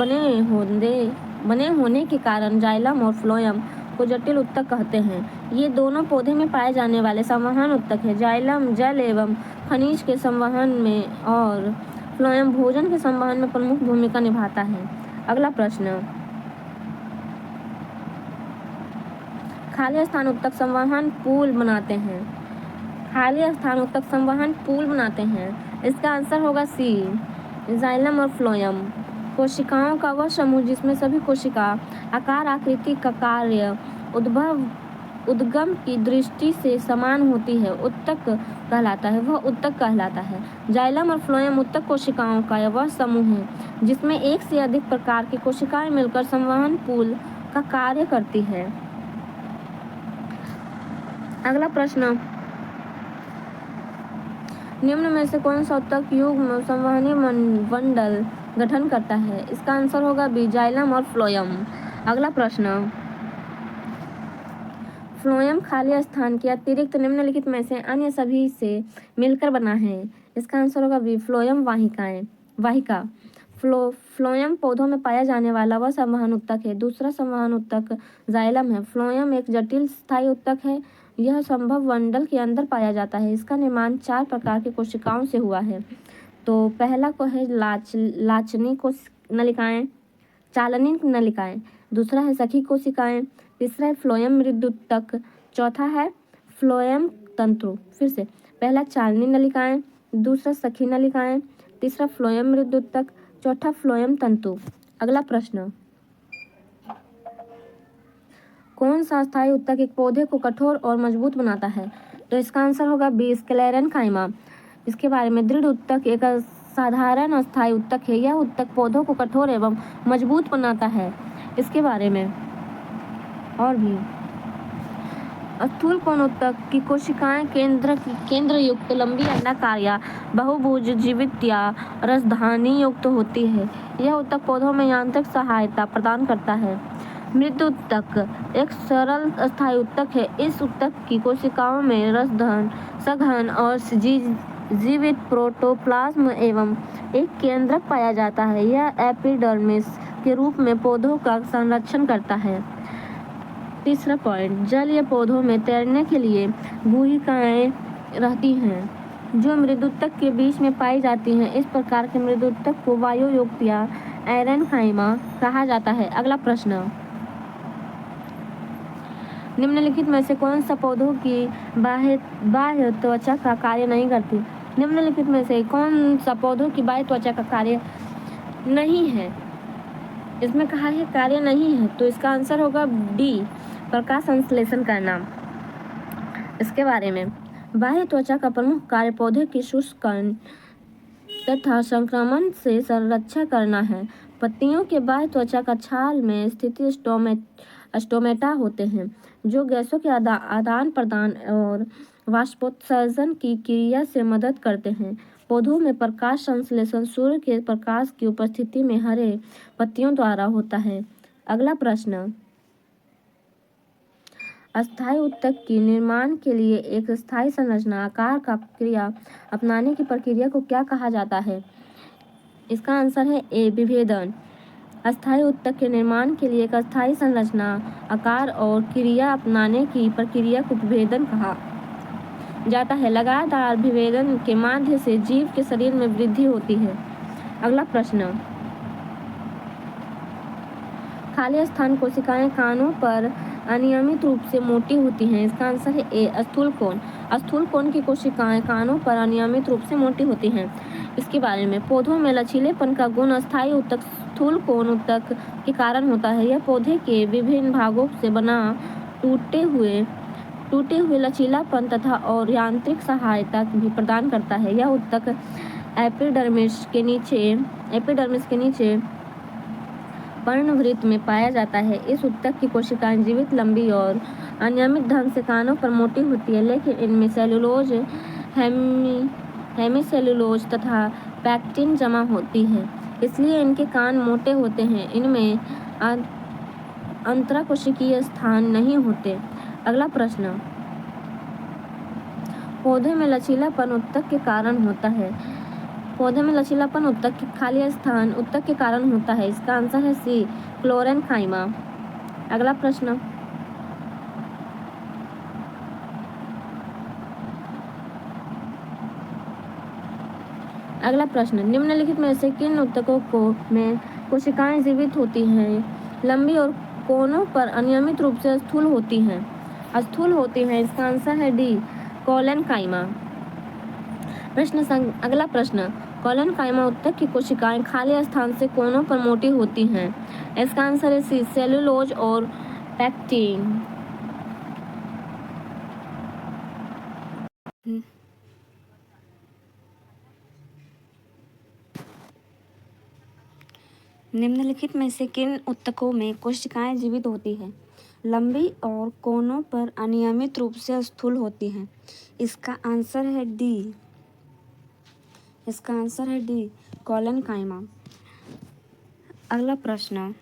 बने होने के कारण जाइलम और फ्लोएम को जटिल उत्तक कहते हैं। ये दोनों पौधे में पाए जाने वाले संवहन उत्तक हैं। जाइलम जल एवं खनिज के संवहन में और फ्लोएम भोजन के संवहन में प्रमुख भूमिका निभाता है। अगला प्रश्न, खाली स्थान उत्तक संवहन पूल बनाते हैं। खाली स्थान उत्तक संवहन पूल बनाते हैं। इसका आंसर होगा सी, जाइलम और फ्लोएम। कोशिकाओं का वह समूह जिसमें सभी कोशिका आकार आकृति का कार्य उद्गम की दृष्टि से समान होती है, उत्तक कहलाता है। वह उत्तक कहलाता है। जाइलम और फ्लोएम उत्तक कोशिकाओं का वह समूह है जिसमें एक से अधिक प्रकार की कोशिकाएं मिलकर संवहन पूल का कार्य करती है। अगला प्रश्न, निम्न में से कौन सा उत्तक युग्म संवहनी मंडल गठन करता है? इसका आंसर होगा बी, जाइलम और फ्लोएम। अगला प्रश्न, फ्लोएम खाली स्थान के अतिरिक्त निम्नलिखित में से अन्य सभी से मिलकर बना है। इसका आंसर होगा बी, फ्लोएम वाहिका। फ्लोएम पौधों में पाया जाने वाला वह संवहन उत्तक है। दूसरा संवहन उत्तक जाइलम है। फ्लोएम एक जटिल स्थायी उत्तक है यह संभव मंडल के अंदर पाया जाता है। इसका निर्माण 4 प्रकार की कोशिकाओं से हुआ है। तो पहला को है लाचनी नलिकाएं, चालनी नलिकाएं, दूसरा है सखी कोशिकाएं, तीसरा है फ्लोएम मृदुतक, चौथा है फ्लोएम तंतु। फिर से, पहला चालनी नलिकाएं, दूसरा सखी नलिकाएं, तीसरा फ्लोएम मृदुतक, चौथा फ्लोएम तंतु। अगला प्रश्न, कौन सा अस्थायी उत्तक एक पौधे को कठोर और मजबूत बनाता है? तो इसका आंसर होगा बी, स्क्लेरेनकाइमा। इसके बारे में, दृढ़ उत्तक एक साधारण अस्थायी उत्तक है। यह उत्तक पौधों को कठोर एवं मजबूत बनाता है। इसके बारे में और भी, स्थूल कोण उत्तक की कोशिकाएं केंद्र युक्त, लंबी, अंडाकार या बहुभुज, जीवित या रसधानी युक्त होती है। यह उत्तक पौधों में यांत्रिक सहायता प्रदान करता है। मृद उत्तक एक सरल अस्थायी उत्तक है। इस उत्तक की कोशिकाओं में रसधन, सघन और जीवित प्रोटोप्लाज्म एवं एक केंद्रक पाया जाता है। यह एपिडर्मिस के रूप में पौधों का संरक्षण करता है। तीसरा पॉइंट, जलीय पौधों में तैरने के लिए गुहिकाएं रहती हैं जो मृदुत्तक के बीच में पाई जाती हैं। इस प्रकार के मृदुत्तक को वायुयुक्त या एरेनकाइमा कहा जाता है। अगला प्रश्न, निम्नलिखित में से कौन सा पौधों की बाह्य त्वचा का कार्य नहीं करती? निम्नलिखित में से कौन सा पौधों की बाह्य त्वचा का कार्य नहीं है? इसमें कहा है कार्य नहीं है, तो इसका आंसर होगा डी, प्रकाश संश्लेषण करना। इसके बारे में, बाह्य त्वचा का प्रमुख कार्य पौधे की शुष्ककरण तथा संक्रमण से संरक्षा करना है। पत्तियों के बाह्य त्वचा का छाल में स्थित स्टोमेटा होते हैं जो गैसों के आदान प्रदान और वाष्पोत्सर्जन की क्रिया से मदद करते हैं। पौधों में प्रकाश संश्लेषण सूर्य के प्रकाश की उपस्थिति में हरे पत्तियों द्वारा होता है। अगला प्रश्न, अस्थायी उत्तक के निर्माण के लिए एक स्थायी संरचना आकार का क्रिया अपनाने की प्रक्रिया को क्या कहा जाता है? इसका आंसर है ए, विभेदन। अस्थायी उत्तक के निर्माण के लिए एक अस्थायी संरचना आकार और क्रिया अपनाने की प्रक्रिया को विभेदन कहा जाता है। लगातार विभेदन के माध्यम से जीव के शरीर में वृद्धि होती है। अगला प्रश्न, खाली स्थान कोशिकाएं कानों पर अनियमित रूप से मोटी होती हैं। इसका आंसर है ए, स्थूल कोण। स्थूल कोण की कोशिकाएं कानों पर अनियमित रूप से मोटी होती हैं। इसके बारे में, पौधों में लचीलेपन का गुण अस्थायी उत्तक स्थूल कोण उत्तक के कारण होता है। यह पौधे के विभिन्न भागों से बना टूटे हुए लचीलापन तथा और यांत्रिक सहायता भी प्रदान करता है। यह उत्तक एपिडर्मिस के नीचे पर्णवृत्त में पाया जाता है। इस उत्तक की कोशिकाएं जीवित, लंबी और अनियमित ढंग से कानों पर मोटी होती है, लेकिन इनमें सेलुलोज, हेमीसेलुलोज तथा पैक्टिन जमा होती है, इसलिए इनके कान मोटे होते हैं। इनमें अंतराकोशिकीय स्थान नहीं होते। अगला प्रश्न, पौधे में लचीलापन उत्तक के कारण होता है। पौधे में लचीलापन उत्तक के खाली स्थान उत्तक के कारण होता है। इसका आंसर है सी, क्लोरेनकाइमा। अगला प्रश्न, निम्नलिखित में से किन उत्तकों में कोशिकाएं जीवित होती हैं, लंबी और कोनों पर अनियमित रूप से स्थूल होती हैं? इसका आंसर है डी, कोलेनकाइमा। अगला प्रश्न, कोलेनकाइमा उत्तक की कोशिकाएं खाली स्थान से कोनों पर मोटी होती हैं। इसका आंसर है सी, सेलुलोज और पैक्टिन। निम्नलिखित में से किन उत्तकों में कोशिकाएं जीवित होती हैं, लंबी और कोनों पर अनियमित रूप से स्थूल होती हैं? इसका आंसर है डी, कोलेनकाइमा। अगला प्रश्न,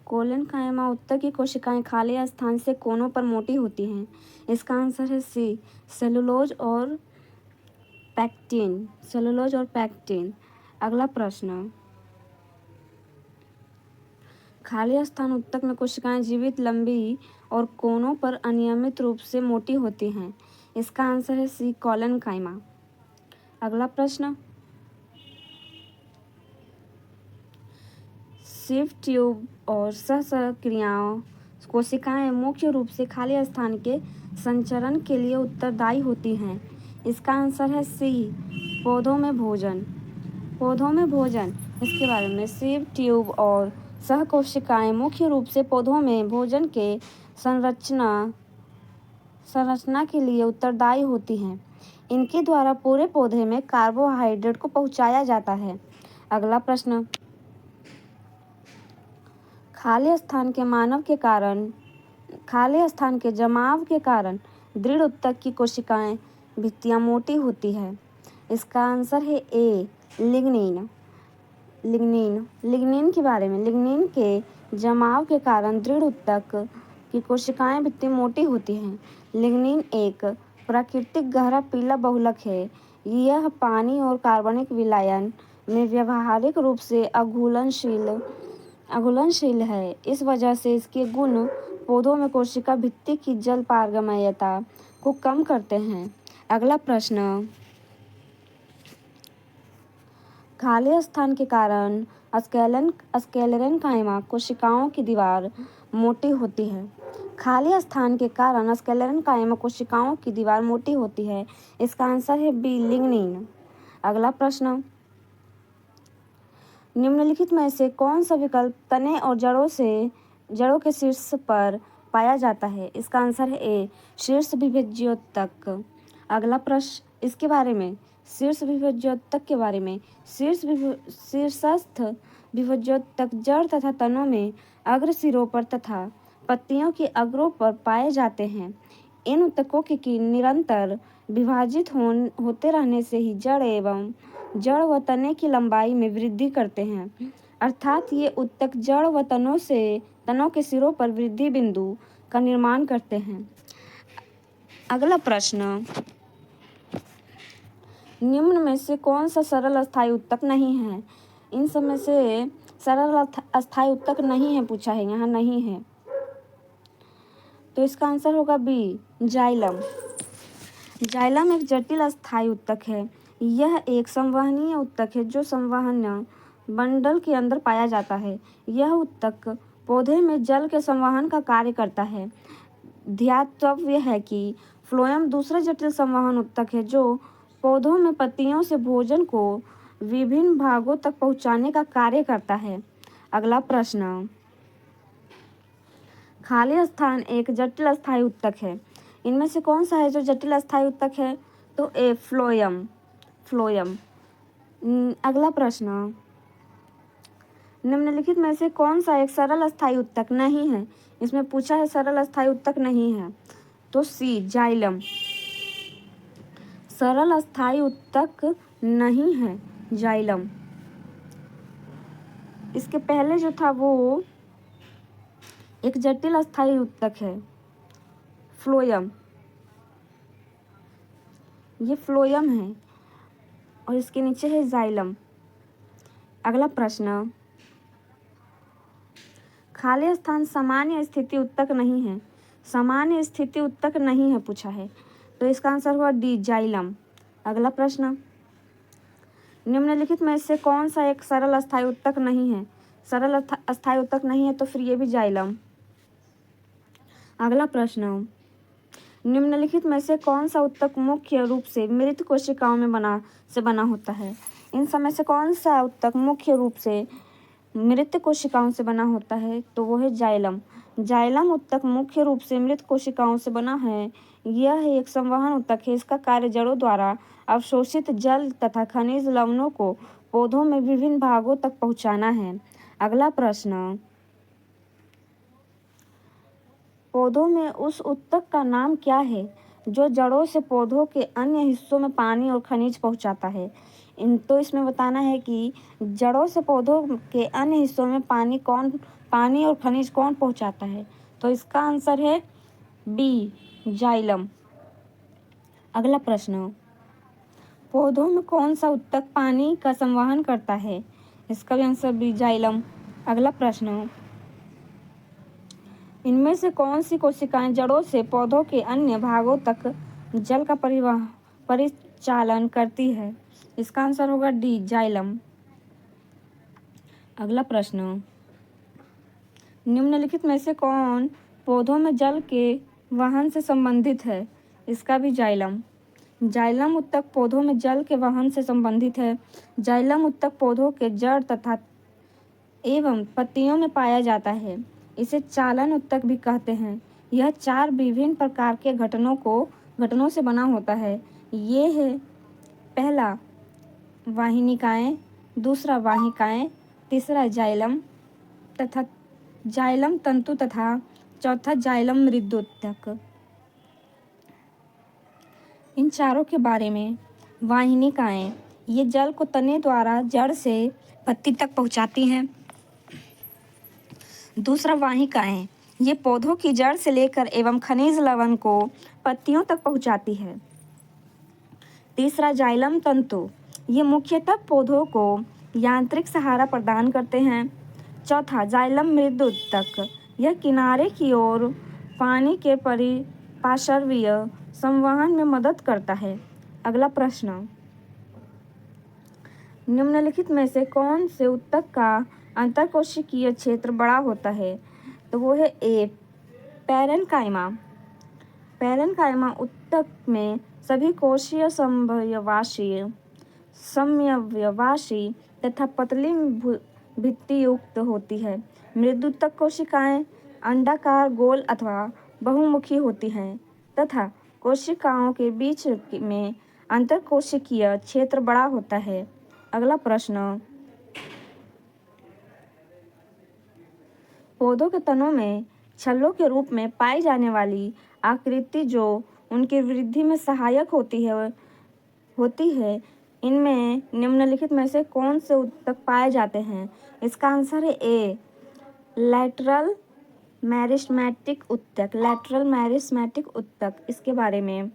कोलेनकाइमा उत्तक की कोशिकाएं खाली स्थान से कोनों पर मोटी होती हैं। इसका आंसर है सी, सेलुलोज और पैक्टिन। अगला प्रश्न, खाली स्थान उत्तक में कोशिकाएं जीवित, लंबी और कोनों पर अनियमित रूप से मोटी होती हैं। इसका आंसर है सी, कॉलेनकाइमा। अगला प्रश्न, सिव ट्यूब और सहसक्रियाओं कोशिकाएं मुख्य रूप से खाली स्थान के संचरण के लिए उत्तरदायी होती हैं। इसका आंसर है सी, पौधों में भोजन। पौधों में भोजन, इसके बारे में, सिव ट्यूब और सहकोशिकाएं मुख्य रूप से पौधों में भोजन के संरचना के लिए उत्तरदायी होती हैं। इनके द्वारा पूरे पौधे में कार्बोहाइड्रेट को पहुंचाया जाता है। अगला प्रश्न, खाली स्थान के जमाव के कारण दृढ़ ऊतक की कोशिकाएं भित्तियां मोटी होती है। इसका आंसर है ए, लिग्निन। लिग्निन के बारे में, लिग्निन के जमाव के कारण दृढ़ ऊतक की कोशिकाएं भित्ति मोटी होती हैं। लिग्निन एक प्राकृतिक गहरा पीला बहुलक है। यह पानी और कार्बनिक विलयन में व्यावहारिक रूप से अघुलनशील है। इस वजह से इसके गुण पौधों में कोशिका भित्ति की जल पारगम्यता को कम करते हैं। अगला प्रश्न, खाली स्थान के कारण स्क्लेरेनकाइमा कोशिकाओं की दीवार मोटी होती है। खाली स्थान के कारण स्क्लेरेनकाइमा कोशिकाओं की दीवार मोटी होती है। इसका आंसर है बी, लिग्निन। अगला प्रश्न, निम्नलिखित में से कौन सा विकल्प तने और जड़ों के शीर्ष पर पाया जाता है? इसका आंसर है ए, शीर्ष विभज्योतक। अगला प्रश्न, इसके बारे में, शीर्ष विभज्योतक के बारे में, शीर्षस्थ विभज्योतक जड़ तथा तनों में अग्र सिरों पर तथा पत्तियों के अग्रों पर पाए जाते हैं। इन ऊतकों की निरंतर विभाजित होते रहने से ही जड़ व तने की लंबाई में वृद्धि करते हैं। अर्थात ये ऊतक जड़ व तनों के सिरों पर वृद्धि बिंदु का निर्माण करते हैं। अगला प्रश्न, निम्न में से कौन सा सरल अस्थायी ऊतक नहीं है? इन सब में से सरल अस्थायी ऊतक नहीं है पूछा है, यहाँ नहीं है, तो इसका आंसर होगा बी, जाइलम। जाइलम एक जटिल अस्थायी ऊतक है। यह एक संवहनीय ऊतक है जो संवहन बंडल के अंदर पाया जाता है। यह ऊतक पौधे में जल के संवहन का कार्य करता है। ध्यातव्य है कि फ्लोएम दूसरा जटिल संवहन ऊतक है जो पौधों में पत्तियों से भोजन को विभिन्न भागों तक पहुंचाने का कार्य करता है। अगला प्रश्न, खाली स्थान एक जटिल अस्थायी ऊतक है। इनमें से कौन सा है जो जटिल अस्थायी ऊतक है? तो ए, फ्लोएम। अगला प्रश्न, निम्नलिखित में से कौन सा एक सरल अस्थायी ऊतक नहीं है? इसमें पूछा है सरल अस्थायी ऊतक नहीं है, तो सी, जाइलम। सरल अस्थायी ऊतक नहीं है जाइलम। इसके पहले जो था वो एक जटिल अस्थायी ऊतक है, फ्लोएम। ये फ्लोएम है और इसके नीचे है जाइलम। अगला प्रश्न, खाली स्थान सामान्य स्थिति ऊतक नहीं है। सामान्य स्थिति ऊतक नहीं है पूछा है, तो इसका आंसर हुआ डी, जाइलम। अगला प्रश्न, निम्नलिखित में से कौन सा एक सरल अस्थायी ऊतक नहीं है? सरल अस्थायी ऊतक नहीं है तो फिर ये भी जाइलम। अगला प्रश्न, निम्नलिखित में से कौन सा ऊतक मुख्य रूप से मृत कोशिकाओं में बना होता है? इन समय से कौन सा ऊतक मुख्य रूप से मृत कोशिकाओं से बना होता है? तो वो है जाइलम। जाइलम ऊतक मुख्य रूप से मृत कोशिकाओं से बना है। यह एक संवहन ऊतक है। इसका कार्य जड़ों द्वारा अवशोषित जल तथा खनिज लवणों को पौधों में विभिन्न भागों तक पहुंचाना है। अगला प्रश्न, पौधों में उस ऊतक का नाम क्या है जो जड़ों से पौधों के अन्य हिस्सों में पानी और खनिज पहुंचाता है? तो इसमें बताना है कि जड़ों से पौधों के अन्य हिस्सों में पानी और खनिज कौन पहुंचाता है? तो इसका आंसर है बी, जाइलम। अगला प्रश्न, पौधों में कौन सा ऊतक पानी का संवहन करता है? इसका भी आंसर बी, जाइलम। अगला प्रश्न, इनमें से कौन सी कोशिकाएं जड़ों से पौधों के अन्य भागों तक जल का परिचालन करती है? इसका आंसर होगा डी, जाइलम। अगला प्रश्न, निम्नलिखित में से कौन पौधों में जल के वहन से संबंधित है? इसका भी जाइलम। जाइलम उत्तक पौधों में जल के वहन से संबंधित है। जाइलम उत्तक पौधों के जड़ तथा एवं पत्तियों में पाया जाता है। इसे चालन उत्तक भी कहते हैं। यह 4 विभिन्न प्रकार के घटनों से बना होता है। ये है, पहला वाहिनिकाएं, दूसरा वाहिकाएं, तीसरा जाइलम तथा जाइलम तंतु तथा चौथा जाइलम मृदुत्तक। इन चारों के बारे में, वाहिनिकाएं ये जल को तने द्वारा जड़ से पत्ती तक पहुंचाती हैं। दूसरा वाहिकाएं ये पौधों की जड़ से लेकर एवं खनिज लवण को पत्तियों तक पहुंचाती है। तीसरा जाइलम तंतु ये मुख्यतः पौधों को यांत्रिक सहारा प्रदान करते हैं। चौथा जाइलम मृदुत्तक यह किनारे की ओर पानी के पार्श्वीय संवहन में मदद करता है। अगला प्रश्न, निम्नलिखित में से कौन से उत्तक का अंतरकोशिकीय क्षेत्र बड़ा होता है? तो वो है ए, पैरेन्काइमा। पैरेन्काइमा उत्तक में सभी कोशीय समव्यवासी तथा पतली भित्ति युक्त होती है। मृदुत्तक कोशिकाएं अंडाकार, गोल अथवा बहुमुखी होती हैं तथा कोशिकाओं के बीच में अंतरकोशिकीय क्षेत्र बड़ा होता है। अगला प्रश्न, पौधों के तनों में छल्लों के रूप में पाई जाने वाली आकृति जो उनकी वृद्धि में सहायक होती है, इनमें निम्नलिखित में से कौन से उत्तक पाए जाते हैं? इसका आंसर है ए, लैटरल मेरिस्टेमेटिक उत्तक। लैटरल मेरिस्टेमेटिक उत्तक, इसके बारे में,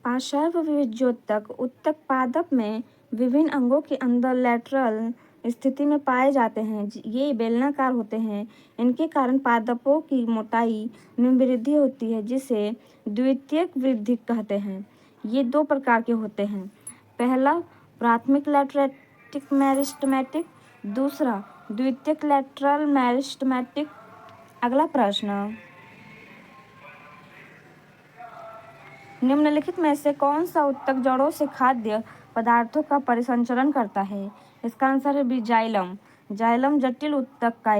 पार्श्व विभज्योतक उत्तक पादप में विभिन्न अंगों के अंदर लैटरल स्थिति में पाए जाते हैं। ये बेलनाकार होते हैं। इनके कारण पादपों की मोटाई में वृद्धि होती है, जिसे द्वितीयक वृद्धि कहते हैं। ये 2 प्रकार के होते हैं। पहला प्राथमिक लैटरेटिक मेरिस्टेमेटिक, दूसरा द्वितीयक लैटरल मेरिस्टेमेटिक। अगला प्रश्न, निम्नलिखित में से कौन सा उत्तक जड़ों से खाद्य पदार्थों का परिसंचरण करता है? इसका आंसर है बी, जाइलम। जाइलम जटिल उत्तक का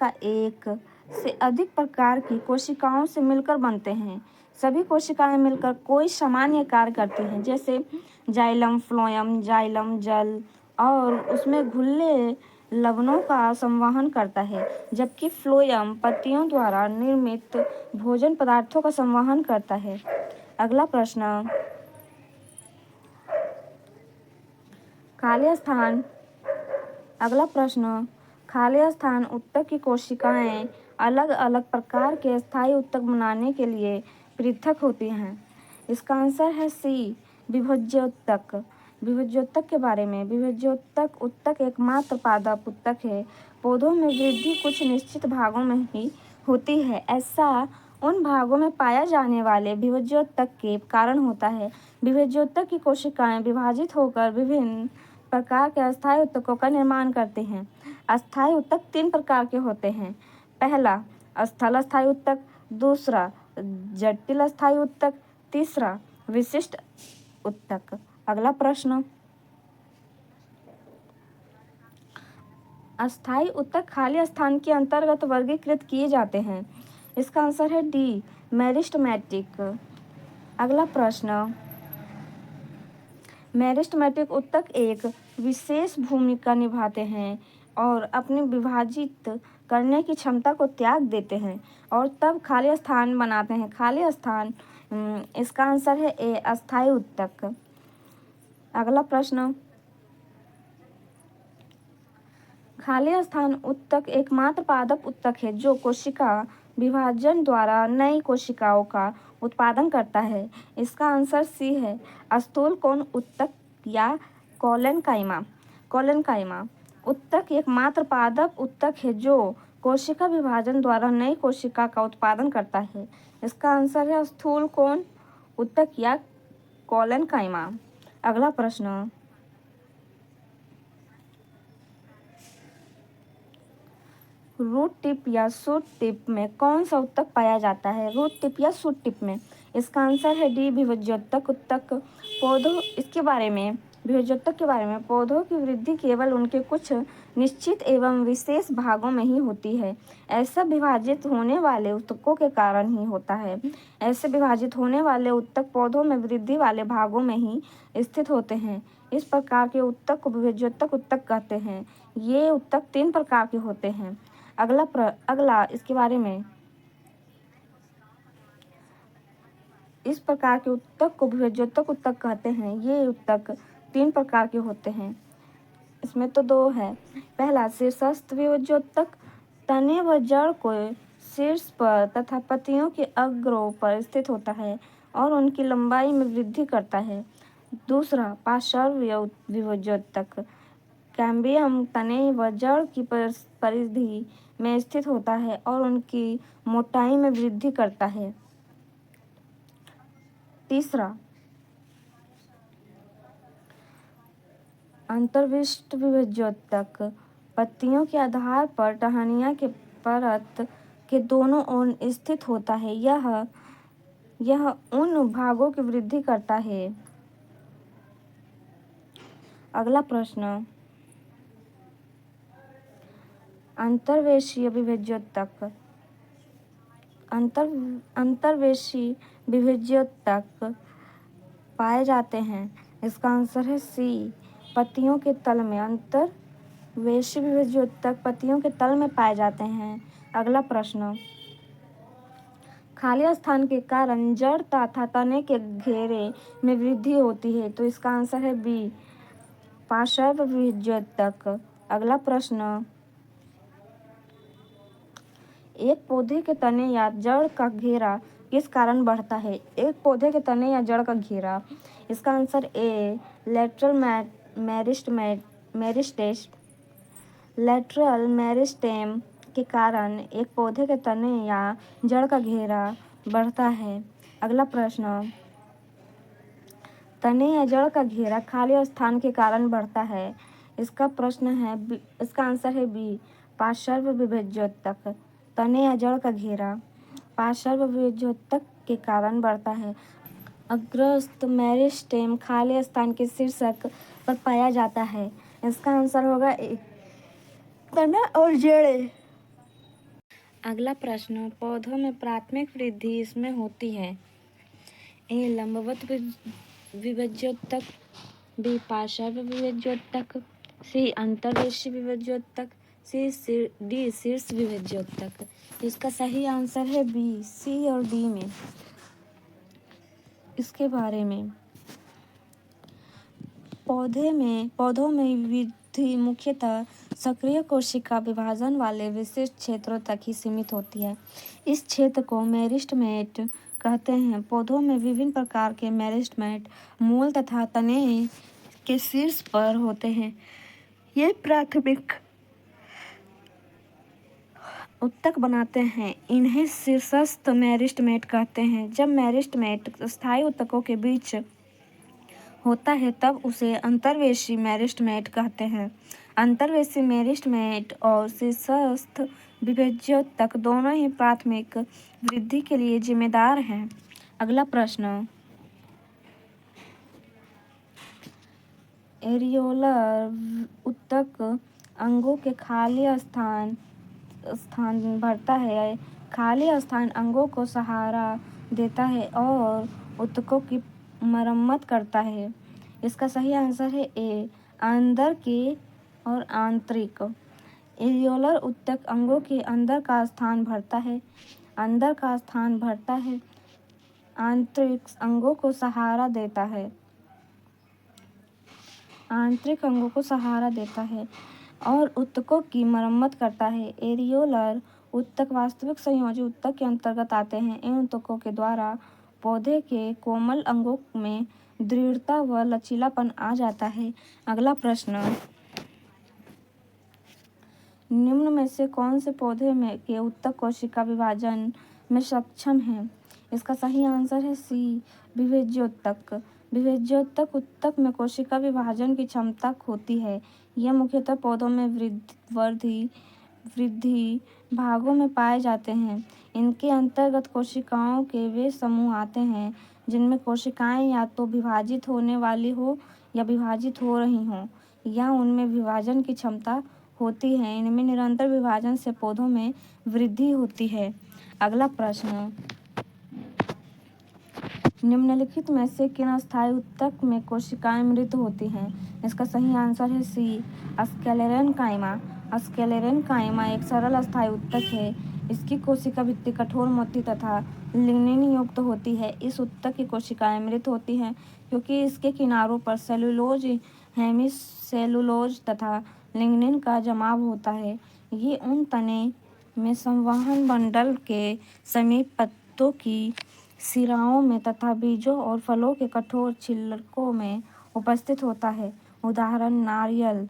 एक से अधिक प्रकार की कोशिकाओं से मिलकर बनते हैं। सभी कोशिकाएं मिलकर कोई सामान्य कार्य करती हैं, जैसे जाइलम फ्लोएम, जाइलम जल और उसमें घुले लवणों का संवहन करता है, जबकि फ्लोएम पत्तियों द्वारा निर्मित भोजन पदार्थों का संवहन करता है। अगला प्रश्न, खाली स्थान। अगला प्रश्न, खाली स्थान उत्तक की कोशिकाएं अलग अलग प्रकार के स्थायी उत्तक बनाने के लिए पृथक होती हैं। इसका आंसर है सी, विभज्योत्तक। विभज्योत्तक के बारे में, विभज्योत्तक उत्तक एकमात्र पादप उत्तक है। पौधों में वृद्धि कुछ निश्चित भागों में ही होती है। ऐसा उन भागों में पाया जाने वाले विभज्योत्तक के कारण होता है। विभज्योत्तक की कोशिकाएं विभाजित होकर विभिन्न प्रकार के अस्थायी उत्तकों का निर्माण करते हैं। अस्थायी उत्तक 3 प्रकार के होते हैं। पहला स्थल अस्थायी उत्तक, दूसरा जटिल अस्थायी उत्तक, तीसरा विशिष्ट उत्तक। अगला प्रश्न, अस्थायी उत्तक खाली स्थान के अंतर्गत वर्गीकृत किए जाते हैं। इसका आंसर है डी, मेरिस्टेमेटिक। अगला प्रश्न, मेरिस्टेमेटिक उत्तक एक विशेष भूमिका निभाते हैं और अपनी विभाजित करने की क्षमता को त्याग देते हैं और तब खाली स्थान बनाते हैं। खाली स्थान, इसका आंसर है ए, अस्थायी उत्तक। अगला प्रश्न, खाली स्थान उत्तक एकमात्र पादप उत्तक है जो कोशिका विभाजन द्वारा नई कोशिकाओं का उत्पादन करता है। इसका आंसर सी है, स्थूल कोण उत्तक या कोलेनकाइमा। कोलेनकाइमा उत्तक एकमात्र पादप उत्तक है जो कोशिका विभाजन द्वारा नई कोशिका का उत्पादन करता है। इसका आंसर है स्थूल कोण उत्तक या कोलेनकाइमा। अगला प्रश्न, रूट टिप या शूट टिप में कौन सा उत्तक पाया जाता है? रूट टिप या शूट टिप में। इसका आंसर है डी, विभज्योतक उत्तक। पौधों इसके बारे में विभज्योतक के बारे में पौधों की वृद्धि केवल उनके कुछ निश्चित एवं विशेष भागों में ही होती है। ऐसा विभाजित होने वाले उत्तकों के कारण ही होता है। ऐसे विभाजित होने वाले उत्तक पौधों में वृद्धि वाले भागों में ही स्थित होते हैं। इस प्रकार के उत्तक को विभज्योतक उत्तक कहते हैं। ये उत्तक 3 प्रकार के होते हैं। अगला इसके बारे में, इस प्रकार के उत्तक को विभज्योतक उत्तक कहते हैं। ये उत्तक 3 प्रकार के होते हैं। इसमें तो 2 है। पहला शीर्षस्थ विभज्योतक, तने व जड़ को शीर्ष पर तथा पत्तियों के अग्रों पर स्थित होता है और उनकी लंबाई में वृद्धि करता है। दूसरा पार्श्व विभज्योतक, कैम्बियम तने व जड़ की परिधि में स्थित होता है और उनकी मोटाई में वृद्धि करता है। तीसरा अंतर्विष्ट विभज्योतक, पत्तियों के आधार पर टहनियाँ के परत के दोनों ओर स्थित होता है। यह उन भागों की वृद्धि करता है। अगला प्रश्न, अंतर्वेशीय विभज्योतक। अंतर्वेशी विभज्योतक पाए जाते हैं। इसका आंसर है सी, पत्तियों के तल में। अंतर्वेशी विभज्योतक पत्तियों के तल में पाए जाते हैं। अगला प्रश्न, खाली स्थान के कारण जड़ तथा तने के घेरे में वृद्धि होती है। तो इसका आंसर है बी, पार्श्व विभज्योतक। अगला प्रश्न, एक पौधे के तने या जड़ का घेरा किस कारण बढ़ता है? एक पौधे के तने या जड़ का घेरा। इसका आंसर ए, लेटरल मेरिस्टेम के कारण एक पौधे के तने या जड़ का घेरा बढ़ता है। अगला प्रश्न, तने या जड़ का घेरा खाली स्थान के कारण बढ़ता है। इसका आंसर है बी, पार्श्व विभज्योतक। तने या जड़ का घेरा पार्श्व विभज्योतक के कारण बढ़ता है। अग्रस्थ मेरिस्टेम खाली स्थान के शीर्षक पर पाया जाता है। इसका आंसर होगा ए, तना और जड़ें। अगला प्रश्न, पौधों में प्राथमिक वृद्धि इसमें होती है। ए, लंबवत विभज्योतक, बी, पार्श्व विभज्योतक, सी, अंतर्वेशी विभज्योतक, डी, शीर्ष विभज्योतक। इसका सही आंसर है बी, सी और डी में। इसके बारे में पौधों में वृद्धि मुख्यतः सक्रिय कोशिका विभाजन वाले विशेष क्षेत्रों तक ही सीमित होती है। इस क्षेत्र को मेरिस्टेमेट कहते हैं। पौधों में विभिन्न प्रकार के मेरिस्टेमेट मूल तथा तने के शीर्ष पर होते हैं। ये प्राथमिक उत्तक बनाते हैं। इन्हें शीर्षस्थ मेरिस्टेमेट कहते हैं। जब मेरिस्टेमेट स्थायी उत्तकों के बीच होता है तब उसे अंतर्वेशी मेरिस्टेमेट कहते हैं। अंतर्वेशी मेरिस्टेमेट और शीर्षस्थ विभज्योतक दोनों ही प्राथमिक वृद्धि के लिए जिम्मेदार हैं। अगला प्रश्न, एरियोलर उत्तक अंगों के खाली स्थान भरता है। खाली स्थान अंगों को सहारा देता है और उत्तकों की मरम्मत करता है। इसका सही आंसर है ए, अंदर के और आंतरिक। एरियोलर उत्तक अंगों के अंदर का स्थान भरता है। आंतरिक अंगों को सहारा देता है। आंतरिक अंगों को सहारा देता है और उत्तकों की मरम्मत करता है। एरियोलर उत्तक वास्तविक संयोजी उत्तक के अंतर्गत आते हैं। इन उत्तकों के द्वारा पौधे के कोमल अंगों में दृढ़ता व लचीलापन आ जाता है। अगला प्रश्न, निम्न में से कौन से पौधे में के उत्तक कोशिका विभाजन में सक्षम है? इसका सही आंसर है सी, विभेज्योत्तक। विभेज्योत्तक उत्तक में कोशिका विभाजन की क्षमता होती है। यह मुख्यतः पौधों में वृद्धि भागों में पाए जाते हैं। इनके अंतर्गत कोशिकाओं के वे समूह आते हैं जिनमें कोशिकाएं या तो विभाजित होने वाली हो या विभाजित हो रही हों, या उनमें विभाजन की क्षमता होती है। इनमें निरंतर विभाजन से पौधों में वृद्धि होती है। अगला प्रश्न, निम्नलिखित में से किन अस्थायी उत्तक में कोशिकाएं मृत होती हैं? इसका सही आंसर है सी, स्क्लेरेनकाइमा। स्क्लेरेनकाइमा एक सरल अस्थायी उत्तक है। इसकी कोशिका भित्ति कठोर मोती तथा लिग्निन युक्त होती है। इस उत्तक की कोशिकाएं मृत होती हैं क्योंकि इसके किनारों पर सेलुलोज, हेमिसेलुलोज तथा लिग्निन का जमाव होता है। ये उन तने में संवहन बंडल के समीप पत्तों की सिराओं में तथा बीजों और फलों के कठोर छिलकों में उपस्थित होता है। उदाहरण, नारियल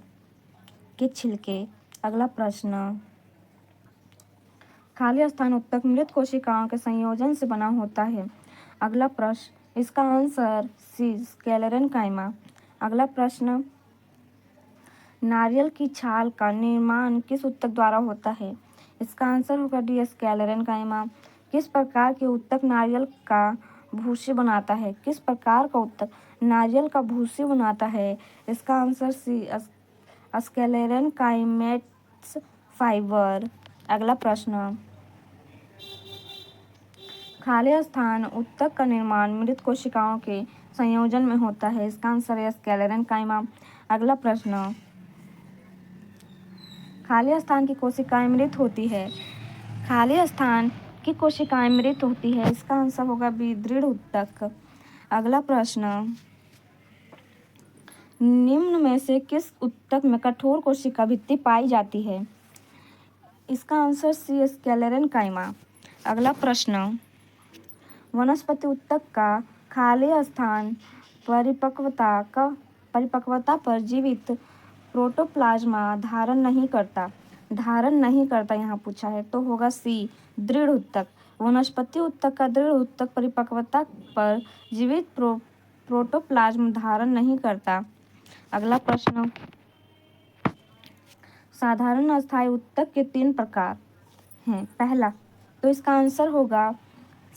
के छिलके। अगला प्रश्न, खाली स्थान उत्तक मृत कोशिकाओं के संयोजन से बना होता है। अगला प्रश्न, इसका आंसर सी, स्क्लेरेनकाइमा। अगला प्रश्न, नारियल की छाल का निर्माण किस उत्तक द्वारा होता है? इसका आंसर होगा डी, स्क्लेरेनकाइमा। किस प्रकार के उत्तक नारियल का भूसी बनाता है? किस प्रकार का उत्तक नारियल का भूसी बनाता है? इसका आंसर सी, स्क्लेरेनकाइमेट्स फाइबर। अगला प्रश्न, खाली स्थान उत्तक का निर्माण मृत कोशिकाओं के संयोजन में होता है। इसका आंसर है स्क्लेरेनकाइमा। अगला प्रश्न, खाली स्थान की कोशिकाएं मृत होती है। खाली स्थान की कोशिकाएं मृत होती है। इसका आंसर होगा बी, दृढ़ उत्तक। अगला प्रश्न, निम्न में से किस उत्तक में कठोर कोशिका भित्ति पाई जाती है? इसका आंसर सी, स्क्लेरेनकाइमा। अगला प्रश्न, वनस्पति उत्तक का खाली स्थान परिपक्वता पर जीवित प्रोटोप्लाज्मा धारण नहीं करता यहाँ पूछा है, तो होगा सी, दृढ़ उत्तक। वनस्पति उत्तक का दृढ़ उत्तक परिपक्वता पर जीवित प्रोटोप्लाज्म धारण नहीं करता। अगला प्रश्न, साधारण अस्थायी उत्तक के 3 प्रकार हैं। पहला, तो इसका आंसर होगा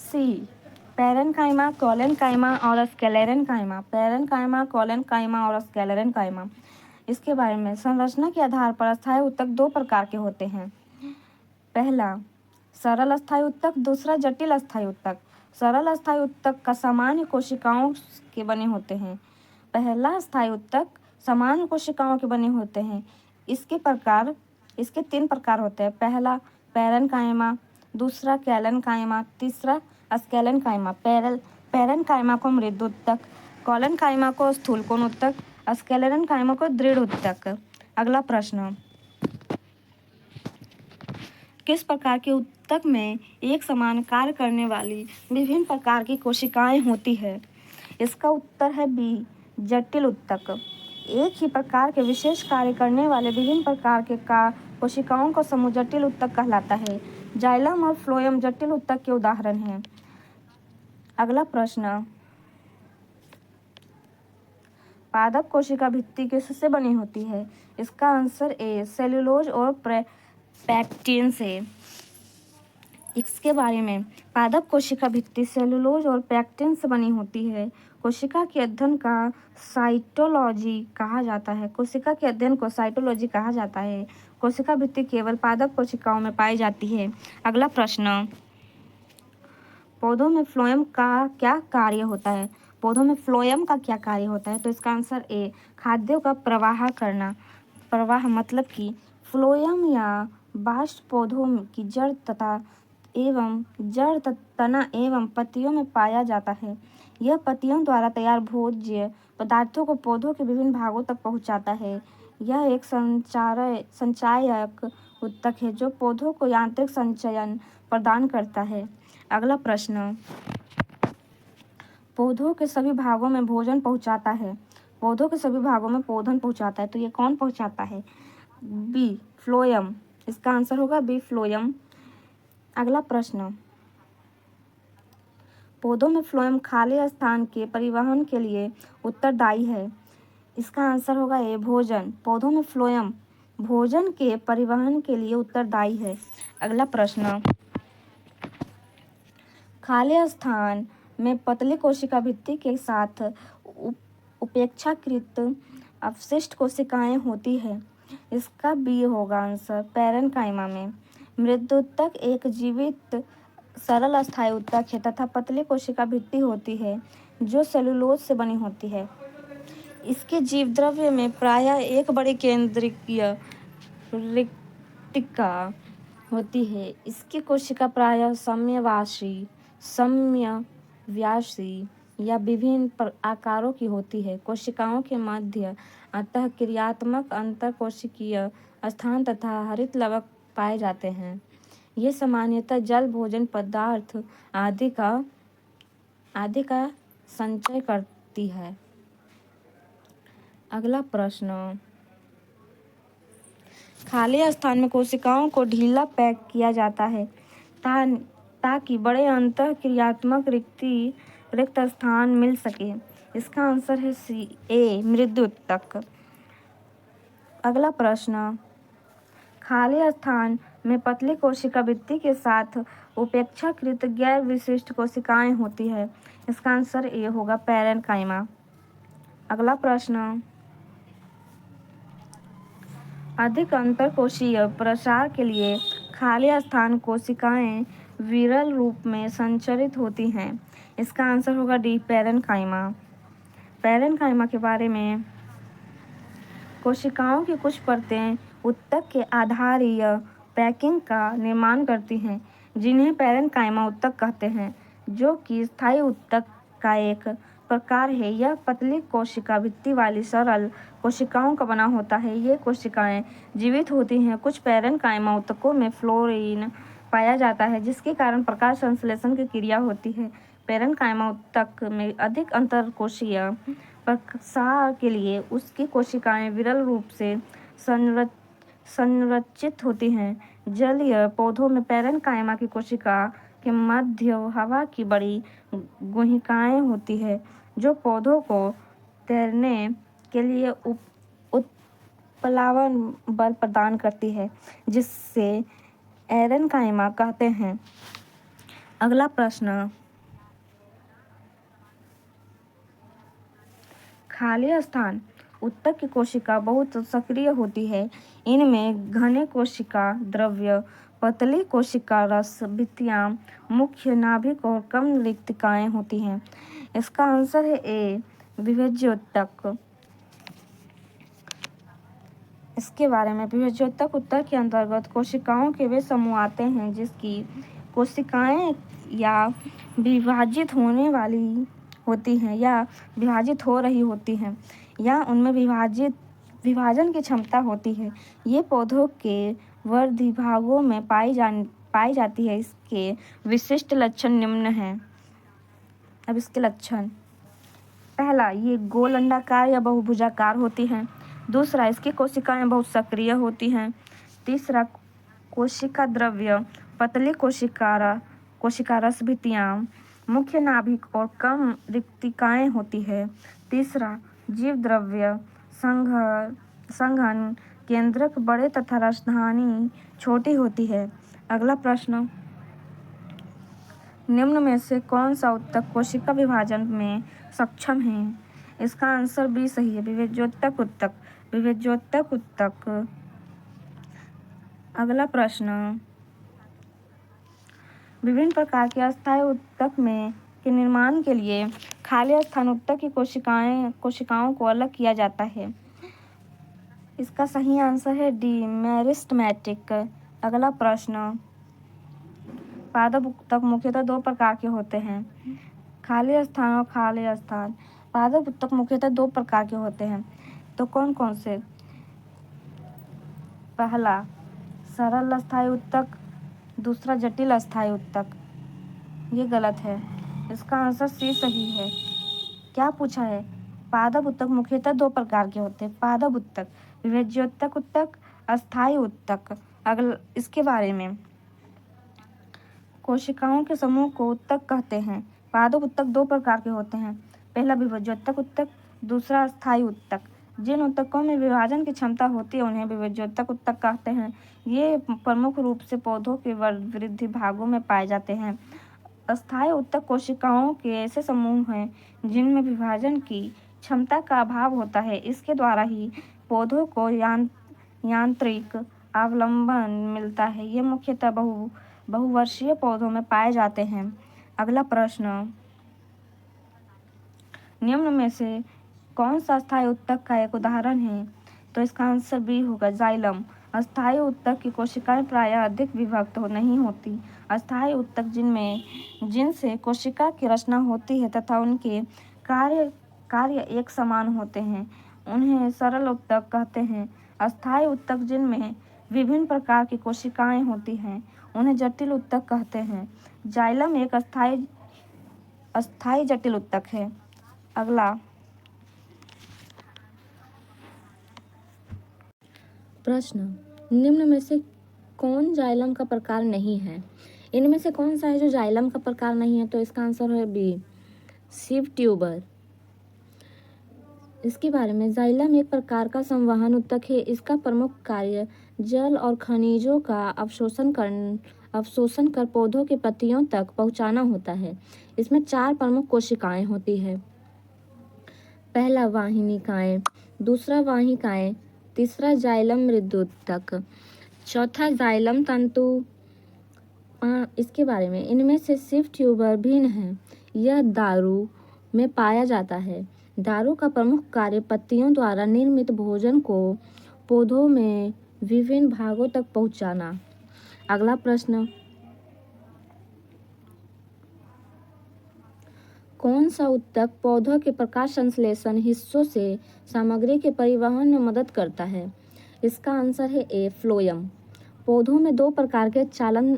सी, पैरेन्काइमा, कोलेनकाइमा और स्क्लेरेनकाइमा। पैरेन्काइमा, कोलेनकाइमा और स्क्लेरेनकाइमा। इसके बारे में, संरचना के आधार पर अस्थायी उत्तक 2 प्रकार के होते हैं। पहला, सरल अस्थायी उत्तक। दूसरा, जटिल अस्थायी उत्तक। सरल अस्थायी उत्तक का सामान्य कोशिकाओं के बने होते हैं। पहला अस्थायी उत्तक सामान्य कोशिकाओं के बने होते हैं। इसके 3 प्रकार होते हैं। पहला, पैरेन्काइमा। दूसरा, कोलेनकाइमा। तीसरा, स्क्लेरेनकाइमा। पैरेन्काइमा को मृत उत्तक, कोलेनकाइमा को स्थूलकोण उत्तक, स्क्लेरेनकाइमा को दृढ़ उत्तक। अगला प्रश्न, किस प्रकार के उत्तक में एक समान कार्य करने वाली विभिन्न प्रकार की कोशिकाएं होती है? इसका उत्तर है बी, जटिल उत्तक। एक ही प्रकार के विशेष कार्य करने वाले विभिन्न प्रकार के कोशिकाओं का समूह जटिल उत्तक कहलाता है। जाइलम और फ्लोएम जटिल उत्तक के उदाहरण हैं। अगला प्रश्न, पादप कोशिका भित्ति किससे बनी होती है? इसका आंसर ए, सेलुलोज और पैक्टिन से। इसके बारे में, पादप कोशिका भित्ति सेलुलोज और पैक्टिन से बनी होती है। कोशिका के अध्ययन का साइटोलॉजी कहा जाता है। कोशिका के अध्ययन को साइटोलॉजी कहा जाता है। कोशिका भित्ति केवल पादप कोशिकाओं में पाई जाती है। अगला प्रश्न, पौधों में फ्लोएम का क्या कार्य होता है? पौधों में फ्लोएम का क्या कार्य होता है? तो इसका आंसर ए, खाद्यों का प्रवाह करना। प्रवाह मतलब कि फ्लोएम या बास्ट पौधों की जड़ तना एवं पत्तियों में पाया जाता है। यह पत्तियों द्वारा तैयार भोज्य पदार्थों को पौधों के विभिन्न भागों तक पहुंचाता है। यह एक संचायक उत्तक है जो पौधों को यांत्रिक संचयन प्रदान करता है। अगला प्रश्न, पौधों के सभी भागों में भोजन पहुंचाता है। पौधों के सभी भागों में भोजन पहुंचाता है, तो ये कौन पहुंचाता है? B phloem. इसका आंसर होगा बी फ्लोएम। अगला प्रश्न, पौधों में फ्लोएम खाली स्थान के परिवहन के लिए उत्तरदायी है। इसका आंसर होगा ए भोजन। पौधों में फ्लोएम भोजन के परिवहन के लिए उत्तरदायी है। अगला प्रश्न, खाली स्थान में पतली कोशिका भित्ति के साथ उपेक्षाकृत अवशिष्ट कोशिकाएं होती है। इसका बी होगा आंसर पैरेन्काइमा में। मृदुतक एक जीवित सरल अस्थायी उत्तक है तथा पतली कोशिका भित्ति होती है जो सेलुलोज से बनी होती है। इसके जीवद्रव्य में प्रायः एक बड़ी केंद्रीय रिक्तिका होती है। इसकी कोशिका प्रायः समव्यासी या विभिन्न आकारों की होती है। कोशिकाओं के मध्य अंतः क्रियात्मक अंतरकोशिकीय स्थान तथा हरित लवक पाए जाते हैं। ये सामान्यतः जल, भोजन पदार्थ आदि का संचय करती है। अगला प्रश्न, खाली स्थान में कोशिकाओं को ढीला पैक किया जाता है ताकि बड़े अंतः क्रियात्मक रिक्त स्थान मिल सके। इसका आंसर है सी ए मृदुतक। अगला प्रश्न, खाली स्थान में पतली कोशिका भित्ति के साथ उपेक्षाकृत गैर विशिष्ट कोशिकाएं होती है। इसका आंसर ए होगा पैरेन्काइमा। अगला प्रश्न, अधिक अंतरकोशीय प्रसार के लिए खाली स्थान कोशिकाएं विरल रूप में संचरित होती हैं। इसका आंसर होगा डी पैरेन्काइमा। पैरेन्काइमा के बारे में, कोशिकाओं की कुछ परतें उत्तक के आधारीय पैकिंग का निर्माण करती हैं जिन्हें पैरेन्काइमा उत्तक कहते हैं, जो कि स्थायी उत्तक का एक प्रकार है। यह पतली कोशिका भित्ति वाली सरल कोशिकाओं का बना होता है। ये कोशिकाएं जीवित होती हैं। कुछ पैरेन्काइमा उत्तकों में फ्लोरीन पाया जाता है जिसके कारण प्रकाश संश्लेषण की क्रिया होती है। पैरेन्काइमा उत्तक में अधिक अंतरकोशीय प्रसार के लिए उसकी कोशिकाएं विरल रूप से संरचित होती हैं। जलीय पौधों में पैरेन्काइमा की कोशिका के मध्य हवा की बड़ी गुहिकाएं होती है जो पौधों को तैरने के लिए उत्प्लावन बल प्रदान करती है, जिससे एरेन्काइमा कहते हैं। अगला प्रश्न, खाली स्थान उत्तक की कोशिका बहुत सक्रिय होती है। इनमें घने कोशिका द्रव्य, पतली कोशिका रस भित्तियां, मुख्य नाभिक और कम रिक्तिकाएं होती हैं। इसका आंसर है ए विभज्योतक। इसके बारे में, विभज्योतक उत्तक के अंतर्गत कोशिकाओं के वे समूह आते हैं जिसकी कोशिकाएं या विभाजित होने वाली होती हैं या विभाजित हो रही होती हैं या उनमें विभाजन की क्षमता होती है। ये पौधों के वर्धी भागों में पाई जाती है। इसके विशिष्ट लक्षण निम्न हैं। अब इसके लक्षण, पहला, ये गोल अंडाकार या बहुभुजाकार होती हैं। दूसरा, इसकी कोशिकाएं बहुत सक्रिय होती हैं। तीसरा, कोशिका द्रव्य, पतली कोशिका रस भित्तियां, मुख्य नाभिक और कम रिक्तिकाएं होती है। तीसरा, जीव द्रव्य संघन केंद्रक बड़े तथा राजधानी छोटी होती है। अगला प्रश्न, निम्न में से कौन सा उत्तक कोशिका विभाजन में सक्षम है? इसका आंसर बी सही है, विभज्योतक उत्तक। विभज्योतक उत्तक। अगला प्रश्न, विभिन्न प्रकार के अस्थायी उत्तक के निर्माण के लिए खाली स्थान उत्तक की कोशिकाओं को अलग किया जाता है। इसका सही आंसर है डी मेरिस्टेमेटिक। अगला प्रश्न, पादप उत्तक मुख्यतः दो प्रकार के होते हैं, खाली स्थान और खाली स्थान। पादप उत्तक मुख्यतः दो प्रकार के होते हैं, तो कौन कौन से? पहला, सरल अस्थायी उत्तक। दूसरा, जटिल अस्थायी उत्तक। ये गलत है। इसका आंसर सी सही है। क्या पूछा है? पादप उत्तक मुख्यतः दो प्रकार के होते हैं। पादप उत्तक, विभज्योत्तक उत्तक, अस्थायी उत्तक। अगला इसके बारे में, कोशिकाओं के समूह को उत्तक कहते हैं। पादप उत्तक दो प्रकार के होते हैं। पहला विभज्योत्तक उत्तक, दूसरा अस्थायी उत्तक। जिन उत्तकों में विभाजन की क्षमता होती है उन्हें विभज्योत्तक उत्तक कहते हैं। ये प्रमुख रूप से पौधों के वृद्धि भागों में पाए जाते हैं। अस्थायी उत्तक कोशिकाओं के ऐसे समूह हैं जिनमें विभाजन की क्षमता का अभाव होता है। इसके द्वारा ही पौधों को यांत्रिक अवलंबन मिलता है। ये मुख्यतः बहुवर्षीय पौधों में पाए जाते हैं। अगला प्रश्न, निम्न में से कौन सा अस्थायी उत्तक का एक उदाहरण है? तो इसका आंसर बी होगा, जाइलम। अस्थायी उत्तक की कोशिकाएं प्रायः अधिक विभक्त नहीं होती। अस्थायी उत्तक जिनसे कोशिका की रचना होती है तथा उनके कार्य एक समान होते हैं उन्हें सरल उत्तक कहते हैं। अस्थायी उत्तक जिनमें विभिन्न प्रकार की कोशिकाएं होती हैं उन्हें जटिल उत्तक कहते हैं। जाइलम एक अस्थायी जटिल उत्तक है। अगला प्रश्न, निम्न में से कौन जाइलम का प्रकार नहीं है? इनमें से कौन सा है जो जाइलम का प्रकार नहीं है? तो इसका आंसर है बी, सिव ट्यूबर। इसके बारे में, जाइलम एक प्रकार का संवहन उत्तक है। इसका प्रमुख कार्य जल और खनिजों का अवशोषण कर पौधों के पत्तियों तक पहुंचाना होता है। इसमें 4 प्रमुख कोशिकाएं होती है। पहला वाहिनिकाएं, दूसरा वाहिकाएं, तीसरा जाइलम मृदुत्तक, चौथा जाइलम तंतु। इसके बारे में, इनमें से सिर्फ ट्यूबर भिन्न है। यह दारू में पाया जाता है। दारू का प्रमुख कार्य पत्तियों द्वारा निर्मित भोजन को पौधों में विभिन्न भागों तक पहुंचाना। अगला प्रश्न, कौन सा उत्तक पौधों के प्रकाश संश्लेषण हिस्सों से सामग्री के परिवहन में मदद करता है? इसका आंसर है ए, फ्लोएम। पौधों में 2 प्रकार के चालन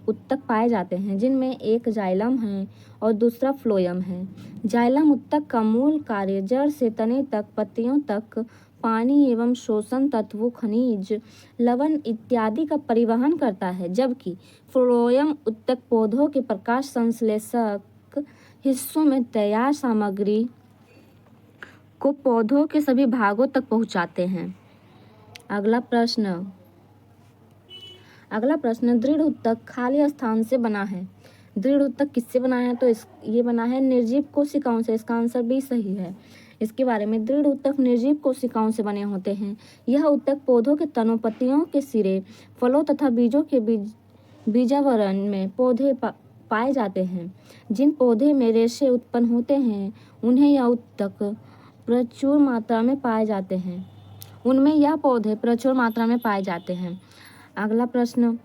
उत्तक पाए जाते हैं जिनमें एक जाइलम है और दूसरा फ्लोएम है। जाइलम उत्तक का मूल कार्य जड़ से तने तक पत्तियों तक पानी एवं शोषण तत्वों, खनिज, लवण इत्यादि का परिवहन करता है, जबकि फ्लोएम उत्तक पौधों के प्रकाश संश्लेषक हिस्सों में तैयार सामग्री को पौधों के सभी भागों तक पहुंचाते हैं। अगला प्रश्न, दृढ़ उत्तक खाली स्थान से बना है। दृढ़ उत्तक किससे बना है? तो ये बना है निर्जीव कोशिकाओं से। इसका आंसर भी सही है। इसके बारे में, दृढ़ उत्तक निर्जीव कोशिकाओं से बने होते हैं। यह उत्तक पौधों के तनों, पत्तियों के सिरे, फलों तथा बीजों के बीजावरण में पौधे पाए जाते हैं। जिन पौधे में रेशे उत्पन्न होते हैं उन्हें यह उत्तक प्रचुर मात्रा में पाए जाते हैं। अगला प्रश्न,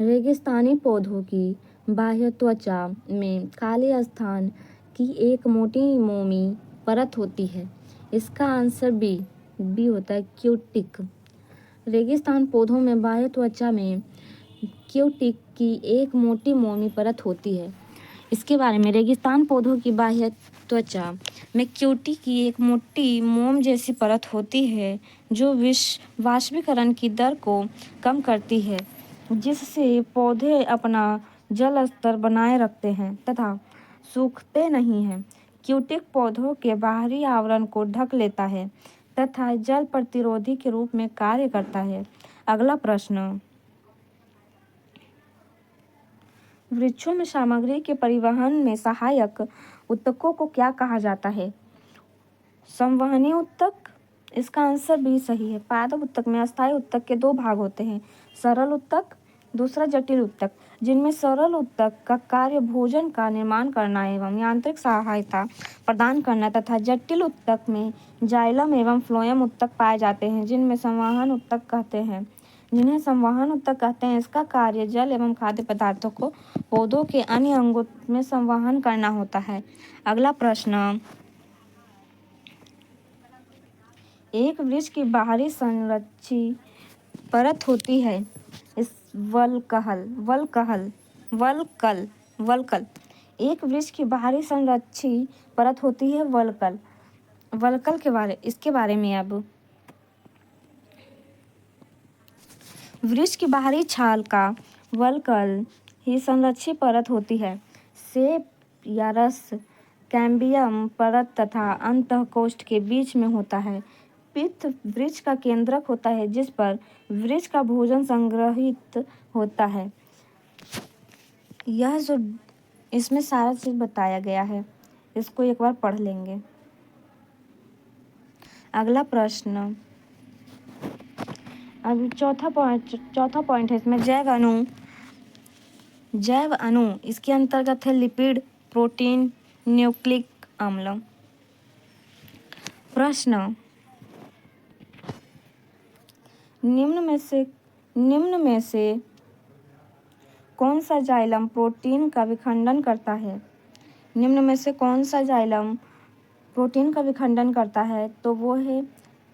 रेगिस्तानी पौधों की बाह्य त्वचा में काले स्थान की एक मोटी मोमी परत होती है। इसका आंसर बी होता है, क्यूटिक। रेगिस्तान पौधों में बाह्य त्वचा में क्यूटिक की एक मोटी मोमी परत होती है। इसके बारे में, रेगिस्तान पौधों की बाह्य त्वचा में क्यूटिक की एक मोटी मोम जैसी परत होती है जो वाष्पीकरण की दर को कम करती है, जिससे पौधे अपना जल स्तर बनाए रखते हैं तथा सूखते नहीं हैं। क्यूटिक पौधों के बाहरी आवरण को ढक लेता है तथा जल प्रतिरोधी के रूप में कार्य करता है। अगला प्रश्न, वृक्षों में सामग्री के परिवहन में सहायक उत्तकों को क्या कहा जाता है? संवहनी उत्तक। इसका आंसर बी सही है। पादप उत्तक में अस्थायी उत्तक के 2 भाग होते हैं, सरल उत्तक, दूसरा जटिल उत्तक। जिनमें सरल उत्तक का कार्य भोजन का निर्माण करना एवं यांत्रिक सहायता प्रदान करना तथा जटिल उत्तक में जाइलम एवं फ्लोएम उत्तक पाए जाते हैं जिन्हें संवहन उत्तक कहते हैं। इसका कार्य जल एवं खाद्य पदार्थों को पौधों के अन्य अंगों में संवहन करना होता है। अगला प्रश्न, एक वृक्ष की बाहरी संरक्षी परत होती है, इस वलकहल वल्कल। वल्कल एक वृक्ष की बाहरी संरक्षी परत होती है वल्कल। वल्कल इसके बारे में अब वृक्ष की बाहरी छाल का वल्कल ही संरक्षी परत होती है। सेप या रस कैम्बियम परत तथा अंतःकोष्ठ के बीच में होता है। पित्त वृक्ष का केंद्रक होता है जिस पर वृक्ष का भोजन संग्रहित होता है। यह जो इसमें सारा चीज बताया गया है इसको एक बार पढ़ लेंगे। अगला प्रश्न, अब चौथा पॉइंट है इसमें जैव अणु इसके अंतर्गत है लिपिड, प्रोटीन, न्यूक्लिक अम्ल। प्रश्न, निम्न में से कौन सा जाइलम प्रोटीन का विखंडन करता है? निम्न में से कौन सा जाइलम प्रोटीन का विखंडन करता है? तो वो है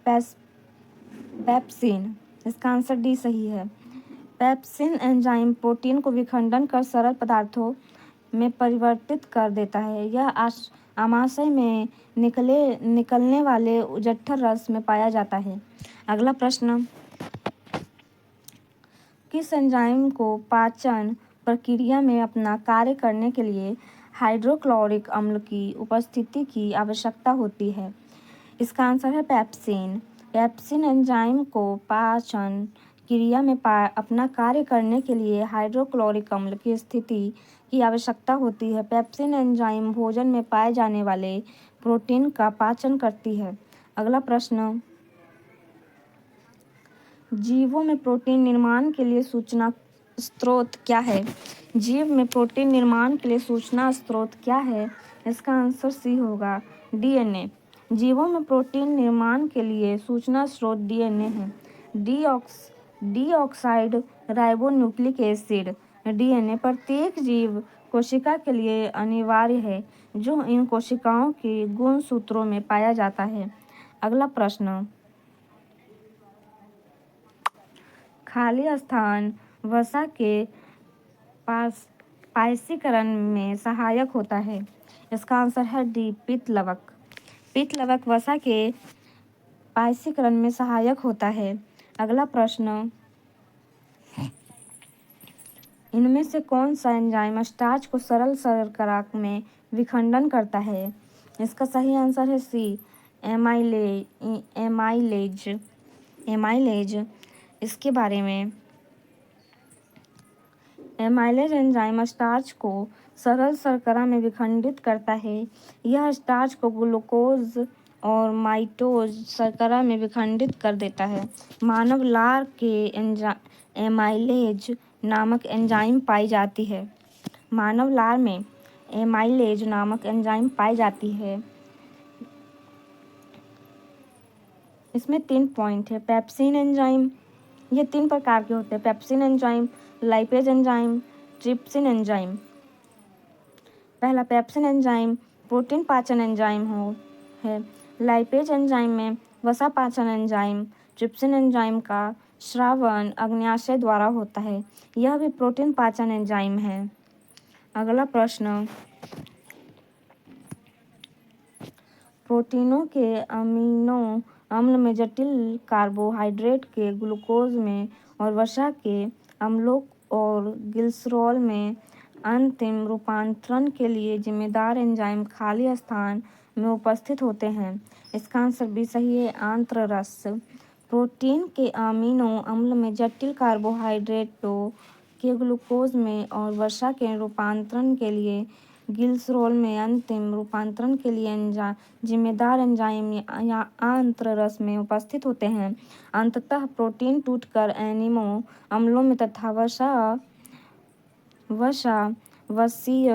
पेप्सिन। इसका आंसर डी सही है। पेप्सिन एंजाइम प्रोटीन को विखंडन कर सरल पदार्थों में परिवर्तित कर देता है। यह आमाशय में निकलने वाले जठर रस में पाया जाता है। अगला प्रश्न, किस एंजाइम को पाचन प्रक्रिया में अपना कार्य करने के लिए हाइड्रोक्लोरिक अम्ल की उपस्थिति की आवश्यकता होती है? इसका आंसर है पेप्सिन। पेप्सिन एंजाइम को पाचन क्रिया में अपना कार्य करने के लिए हाइड्रोक्लोरिक अम्ल की स्थिति की आवश्यकता होती है। पेप्सिन एंजाइम भोजन में पाए जाने वाले प्रोटीन का पाचन करती है। अगला प्रश्न, जीवों में प्रोटीन निर्माण के लिए सूचना स्रोत क्या है? जीव में प्रोटीन निर्माण के लिए सूचना स्रोत क्या है? इसका आंसर सी होगा, डीएनए। जीवों में प्रोटीन निर्माण के लिए सूचना स्रोत डीएनए है। डीऑक्साइड राइबोन्यूक्लिक एसिड डीएनए प्रत्येक जीव कोशिका के लिए अनिवार्य है जो इन कोशिकाओं के गुणसूत्रों में पाया जाता है। अगला प्रश्न, खाली स्थान वसा के पायसीकरण में सहायक होता है। इसका आंसर है डी, पित्तलवक। पित्तलवक वसा के पायसीकरण में सहायक होता है। अगला प्रश्न, इनमें से कौन सा एंजाइम स्टार्च को सरल शर्करा में विखंडन करता है? इसका सही आंसर है सी, एमाइलेज। इसके बारे में, एमाइलेज एंजाइम स्टार्च को सरल शर्करा में विखंडित करता है। यह स्टार्च को ग्लूकोज और माइटोज शर्करा में विखंडित कर देता है। मानव लार के एमाइलेज नामक एंजाइम पाई जाती है। मानव लार में एमाइलेज नामक एंजाइम पाई जाती है। इसमें 3 पॉइंट है। पेप्सिन एंजाइम, ये 3 प्रकार के होते हैं, pepsin enzyme, lipase enzyme, trypsin enzyme. पहला पेप्सिन एंजाइम प्रोटीन पाचन एंजाइम है। लाइपेज एंजाइम में वसा पाचन एंजाइम। ट्रिप्सिन एंजाइम का श्रावण अग्न्याशय द्वारा होता है। यह भी प्रोटीन पाचन एंजाइम है। अगला प्रश्न, प्रोटीनों के अमीनो अम्ल में जटिल कार्बोहाइड्रेट के ग्लूकोज में और वसा के अम्लों और ग्लिसरॉल में अंतिम रूपांतरण के लिए जिम्मेदार एंजाइम खाली स्थान में उपस्थित होते हैं। इसका आंसर भी सही है, आंत्र रस। प्रोटीन के अमीनो अम्ल में जटिल कार्बोहाइड्रेटों के ग्लूकोज में और वसा के रूपांतरण के लिए ग्लिसरॉल में अंतिम रूपांतरण के लिए जिम्मेदार एंजाइम या आंत्र रस में उपस्थित होते हैं। अंततः प्रोटीन टूटकर एमिनो अम्लों में तथा वसीय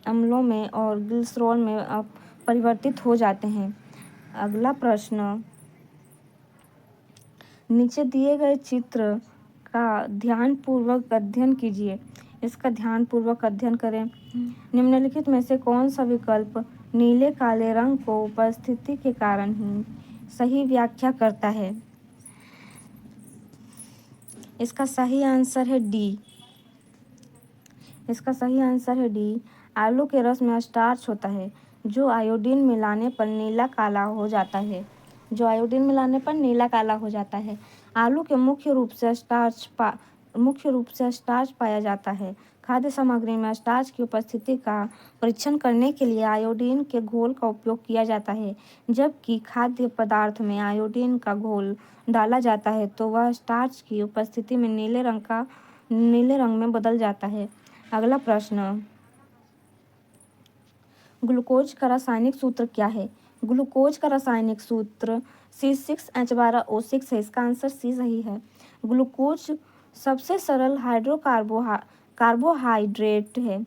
अम्लों में और ग्लिसरॉल में परिवर्तित हो जाते हैं। अगला प्रश्न, नीचे दिए गए चित्र का ध्यानपूर्वक अध्ययन कीजिए। इसका ध्यानपूर्वक अध्ययन करें। निम्नलिखित में से कौन सा विकल्प नीले काले रंग को उपस्थिति के कारण ही सही व्याख्या करता है? इसका सही आंसर है डी, इसका सही आंसर है डी। आलू के रस में स्टार्च होता है जो आयोडीन मिलाने पर नीला काला हो जाता है। जो आयोडीन मिलाने पर नीला काला हो जाता है। आलू के मुख्य रूप से स्टार्च पाया जाता है। खाद्य सामग्री में स्टार्च की उपस्थिति का परीक्षण करने के लिए आयोडीन के घोल का उपयोग किया जाता है। जबकि खाद्य पदार्थ में आयोडीन का घोल डाला जाता है तो वह स्टार्च की उपस्थिति में नीले रंग में बदल जाता है। अगला प्रश्न, ग्लूकोज का रासायनिक सूत्र क्या है? ग्लूकोज का रासायनिक सूत्र C6H12O6 है। इसका आंसर सी सही है। ग्लूकोज सबसे सरल कार्बोहाइड्रेट है।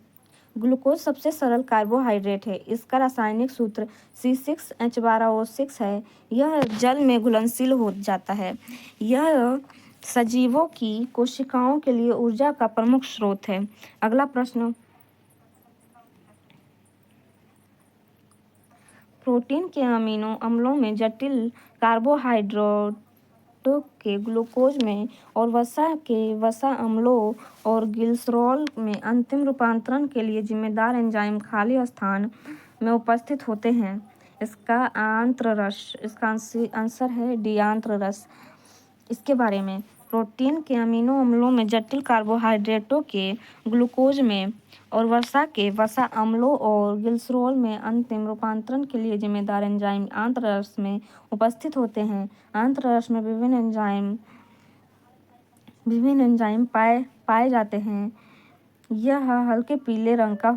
ग्लूकोज सबसे सरल कार्बोहाइड्रेट है। इसका रासायनिक सूत्र C6H12O6 है। यह जल में घुलनशील हो जाता है। यह सजीवों की कोशिकाओं के लिए ऊर्जा का प्रमुख स्रोत है। अगला प्रश्न, प्रोटीन के अमीनो अम्लों में जटिल कार्बोहाइड्रेटों के ग्लूकोज में और वसा के वसा अम्लों और ग्लिसरॉल में अंतिम रूपांतरण के लिए जिम्मेदार एंजाइम खाली स्थान में उपस्थित होते हैं। इसका आंसर है डी, आंत्ररस। इसके बारे में, प्रोटीन के अमीनो अम्लों में जटिल कार्बोहाइड्रेटों के ग्लूकोज में और वसा के वसा अम्लों और ग्लिसरॉल में अंतिम रूपांतरण के लिए जिम्मेदार एंजाइम आंत्ररस में उपस्थित होते हैं। आंत्ररस में विभिन्न एंजाइम पाए जाते हैं। यह हल्के पीले रंग का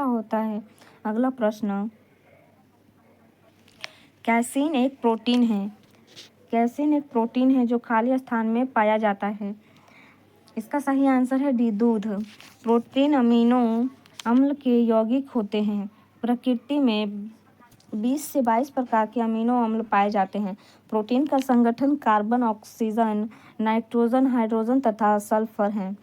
होता है। अगला प्रश्न, कैसीन एक प्रोटीन है जो खाली स्थान में पाया जाता है। इसका सही आंसर है डी, दूध। प्रोटीन अमीनो अम्ल के यौगिक होते हैं। प्रकृति में 20 से 22 प्रकार के अमीनो अम्ल पाए जाते हैं। प्रोटीन का संगठन कार्बन, ऑक्सीजन, नाइट्रोजन, हाइड्रोजन तथा सल्फर है।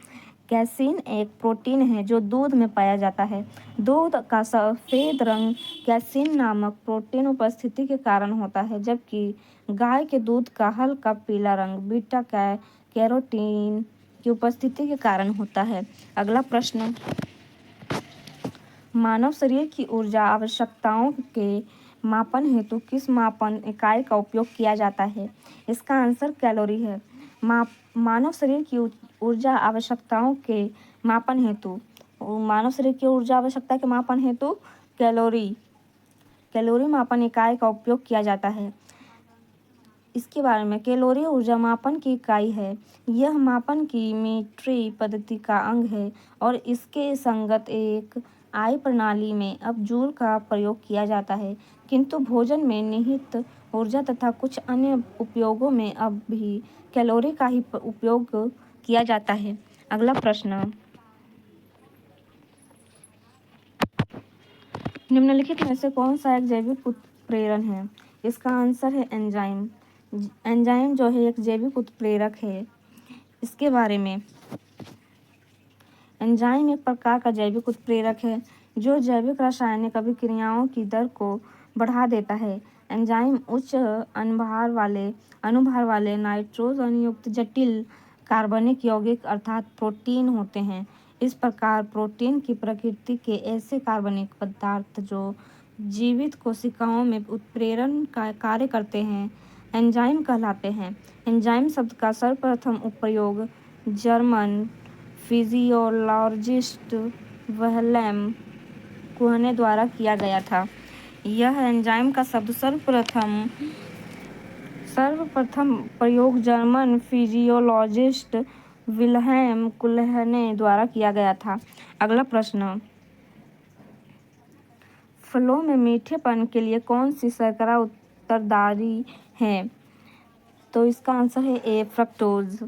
कैसीन एक प्रोटीन है जो दूध में पाया जाता है। दूध का सफ़ेद रंग कैसीन नामक प्रोटीन उपस्थिति के कारण होता है, जबकि गाय के दूध का हल्का पीला रंग बीटा कैरोटीन की उपस्थिति के कारण होता है। अगला प्रश्न, मानव शरीर की ऊर्जा आवश्यकताओं के मापन हेतु किस मापन इकाई का उपयोग किया जाता है? इसका आंसर कैलोरी है। मानव शरीर की ऊर्जा आवश्यकताओं के मापन हेतु कैलोरी मापन इकाई का उपयोग किया जाता है। इसके बारे में, कैलोरी ऊर्जा मापन की इकाई है। यह मापन की मीट्रिक पद्धति का अंग है और इसके संगत एक आई प्रणाली में अब जूल का प्रयोग किया जाता है, किंतु भोजन में निहित ऊर्जा तथा कुछ अन्य उपयोगों में अब भी कैलोरी का ही उपयोग किया जाता है। अगला प्रश्न, निम्नलिखित में से कौन सा एक जैविक उत्प्रेरण है? इसका आंसर है एंजाइम। एंजाइम जो है एक जैविक उत्प्रेरक है। इसके बारे में, एंजाइम एक प्रकार का जैविक उत्प्रेरक है जो जैविक रासायनिक अभिक्रियाओं की दर को बढ़ा देता है। एंजाइम उच्च अनुभार वाले नाइट्रोजन युक्त जटिल कार्बनिक यौगिक अर्थात प्रोटीन होते हैं। इस प्रकार प्रोटीन की प्रकृति के ऐसे कार्बनिक पदार्थ जो जीवित कोशिकाओं में उत्प्रेरण का कार्य करते हैं एंजाइम कहलाते हैं। एंजाइम शब्द का सर्वप्रथम उपयोग जर्मन फिजियोलॉजिस्ट विल्हेम कुहने द्वारा किया गया था। यह एंजाइम का शब्द सर्वप्रथम प्रयोग जर्मन फिजियोलॉजिस्ट विल्हेम कुहने द्वारा किया गया था। अगला प्रश्न, फलों में मीठेपन के लिए कौन सी शर्करा उत्तरदायी है? तो इसका आंसर है ए, फ्रक्टोज।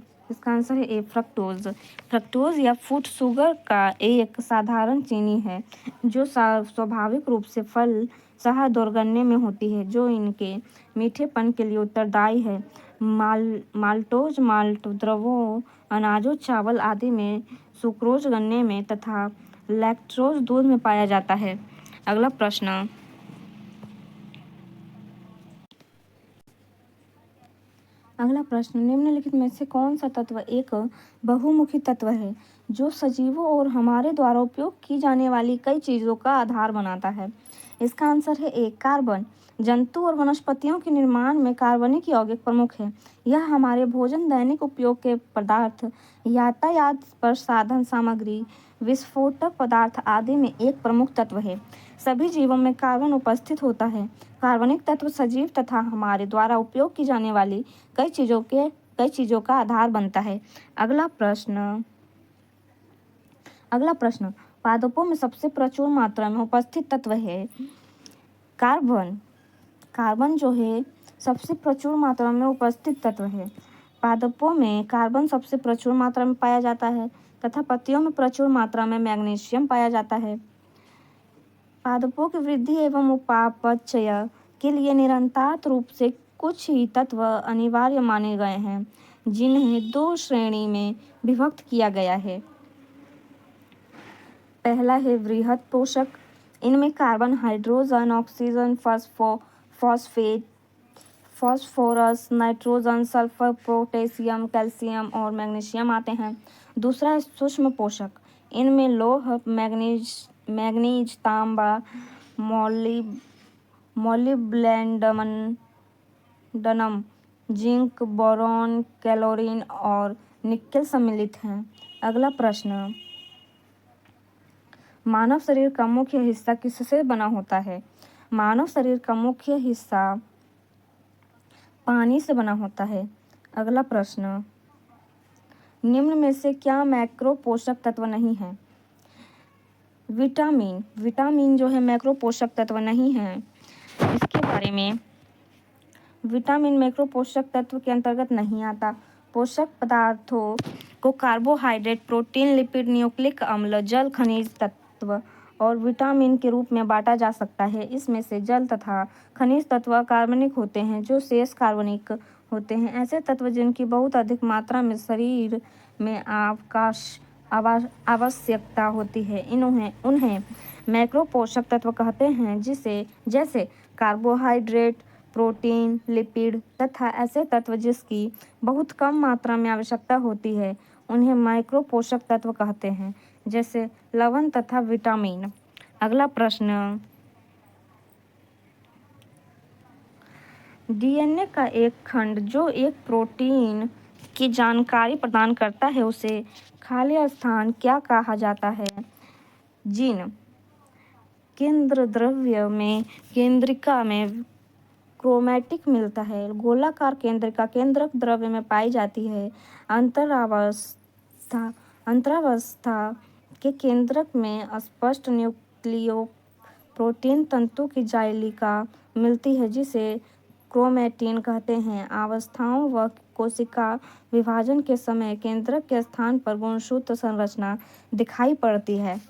फ्रक्टोज या फ्रूट शुगर का एक साधारण चीनी है जो स्वाभाविक रूप से फल शहद और गन्ने में होती है, जो इनके मीठेपन के लिए उत्तरदायी है। माल्टोज माल्ट द्रवों, अनाजों, चावल आदि में, सुक्रोज गन्ने में तथा लैक्टोज दूध में पाया जाता है। अगला प्रश्न, अगला प्रश्न, निम्नलिखित में से कौन सा तत्व एक बहुमुखी तत्व है जो सजीवों और हमारे द्वारा उपयोग की जाने वाली कई चीज़ों का आधार बनाता है? इसका आंसर है ए, कार्बन। जंतु और वनस्पतियों के निर्माण में कार्बनिक यौगिक प्रमुख है। यह हमारे भोजन, दैनिक उपयोग के पदार्थ, यातायात पर साधन सामग्री, विस्फोटक पदार्थ आदि में एक प्रमुख तत्व है। सभी जीवों में कार्बन उपस्थित होता है। कार्बनिक तत्व सजीव तथा हमारे द्वारा उपयोग की जाने वाली कई चीज़ों का आधार बनता है। अगला प्रश्न, पादपों में सबसे प्रचुर मात्रा में उपस्थित तत्व है कार्बन। कार्बन जो है सबसे प्रचुर मात्रा में उपस्थित तत्व है। पादपों में कार्बन सबसे प्रचुर मात्रा में पाया जाता है तथा पत्तियों में प्रचुर मात्रा में मैग्नीशियम पाया जाता है। पादपों की वृद्धि एवं उपापचय के लिए निरंतर रूप से कुछ ही तत्व अनिवार्य माने गए हैं, जिन्हें दो श्रेणी में विभक्त किया गया है। पहला है वृहद पोषक। इनमें carbon, hydrogen, oxygen, phosphate, phosphorus, nitrogen, sulphur, potassium, calcium और मैग्नीशियम आते हैं। दूसरा है सूक्ष्म पोषक। इनमें लौह, मैग्नीज, तांबा, मोलिब्डेनम, जिंक, बोरॉन, क्लोरीन और निकेल सम्मिलित हैं। अगला प्रश्न, मानव शरीर का मुख्य हिस्सा किससे बना होता है? मानव शरीर का मुख्य हिस्सा पानी से बना होता है। अगला प्रश्न, निम्न में से क्या मैक्रो पोषक तत्व नहीं है? विटामिन जो है मैक्रो पोषक तत्व नहीं है। इसके बारे में, विटामिन मैक्रो पोषक तत्व के अंतर्गत नहीं आता। पोषक पदार्थों को कार्बोहाइड्रेट, प्रोटीन, लिपिड, न्यूक्लिक अम्ल, जल, खनिज तत्व और विटामिन के रूप में बांटा जा सकता है। इसमें से जल तथा खनिज तत्व अकार्बनिक होते हैं, जो शेष कार्बनिक होते हैं। ऐसे तत्व जिनकी बहुत अधिक मात्रा में शरीर में आवश्यकता होती है, उन्हें मैक्रो पोषक तत्व कहते हैं, जैसे कार्बोहाइड्रेट, प्रोटीन, लिपिड तथा ऐसे तत्व जिसकी बहुत कम मात्रा में आवश्यकता होती है, उन्हें माइक्रो पोषक तत्व कहते हैं, जैसे लवण तथा विटामिन। अगला प्रश्न, डीएनए का एक खंड जो एक प्रोटीन की जानकारी प्रदान करता है, उसे खाली स्थान क्या कहा जाता है? जीन। केंद्र द्रव्य में केंद्रिका में क्रोमैटिक मिलता है। गोलाकार केंद्रिका केंद्रक द्रव्य में पाई जाती है। अंतरावस्था के केंद्रक में स्पष्ट न्यूक्लियो प्रोटीन तंतु की जाइलिका मिलती है, जिसे क्रोमैटिन कहते हैं। अवस्थाओं व कोशिका विभाजन के समय केंद्रक के स्थान पर गुणसूत्र संरचना दिखाई पड़ती है।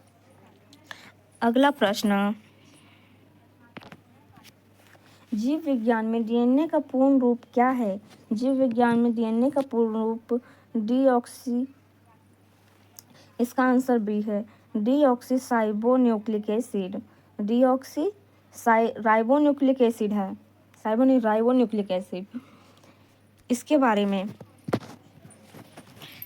अगला प्रश्न, जीव विज्ञान में डीएनए का पूर्ण रूप क्या है? जीव विज्ञान में डीएनए का पूर्ण रूप डीऑक्सी, इसका आंसर बी है, डीऑक्सीराइबोन्यूक्लिक एसिड। राइबोन्यूक्लिक एसिड है, राइबोन्यूक्लिक एसिड। इसके बारे में,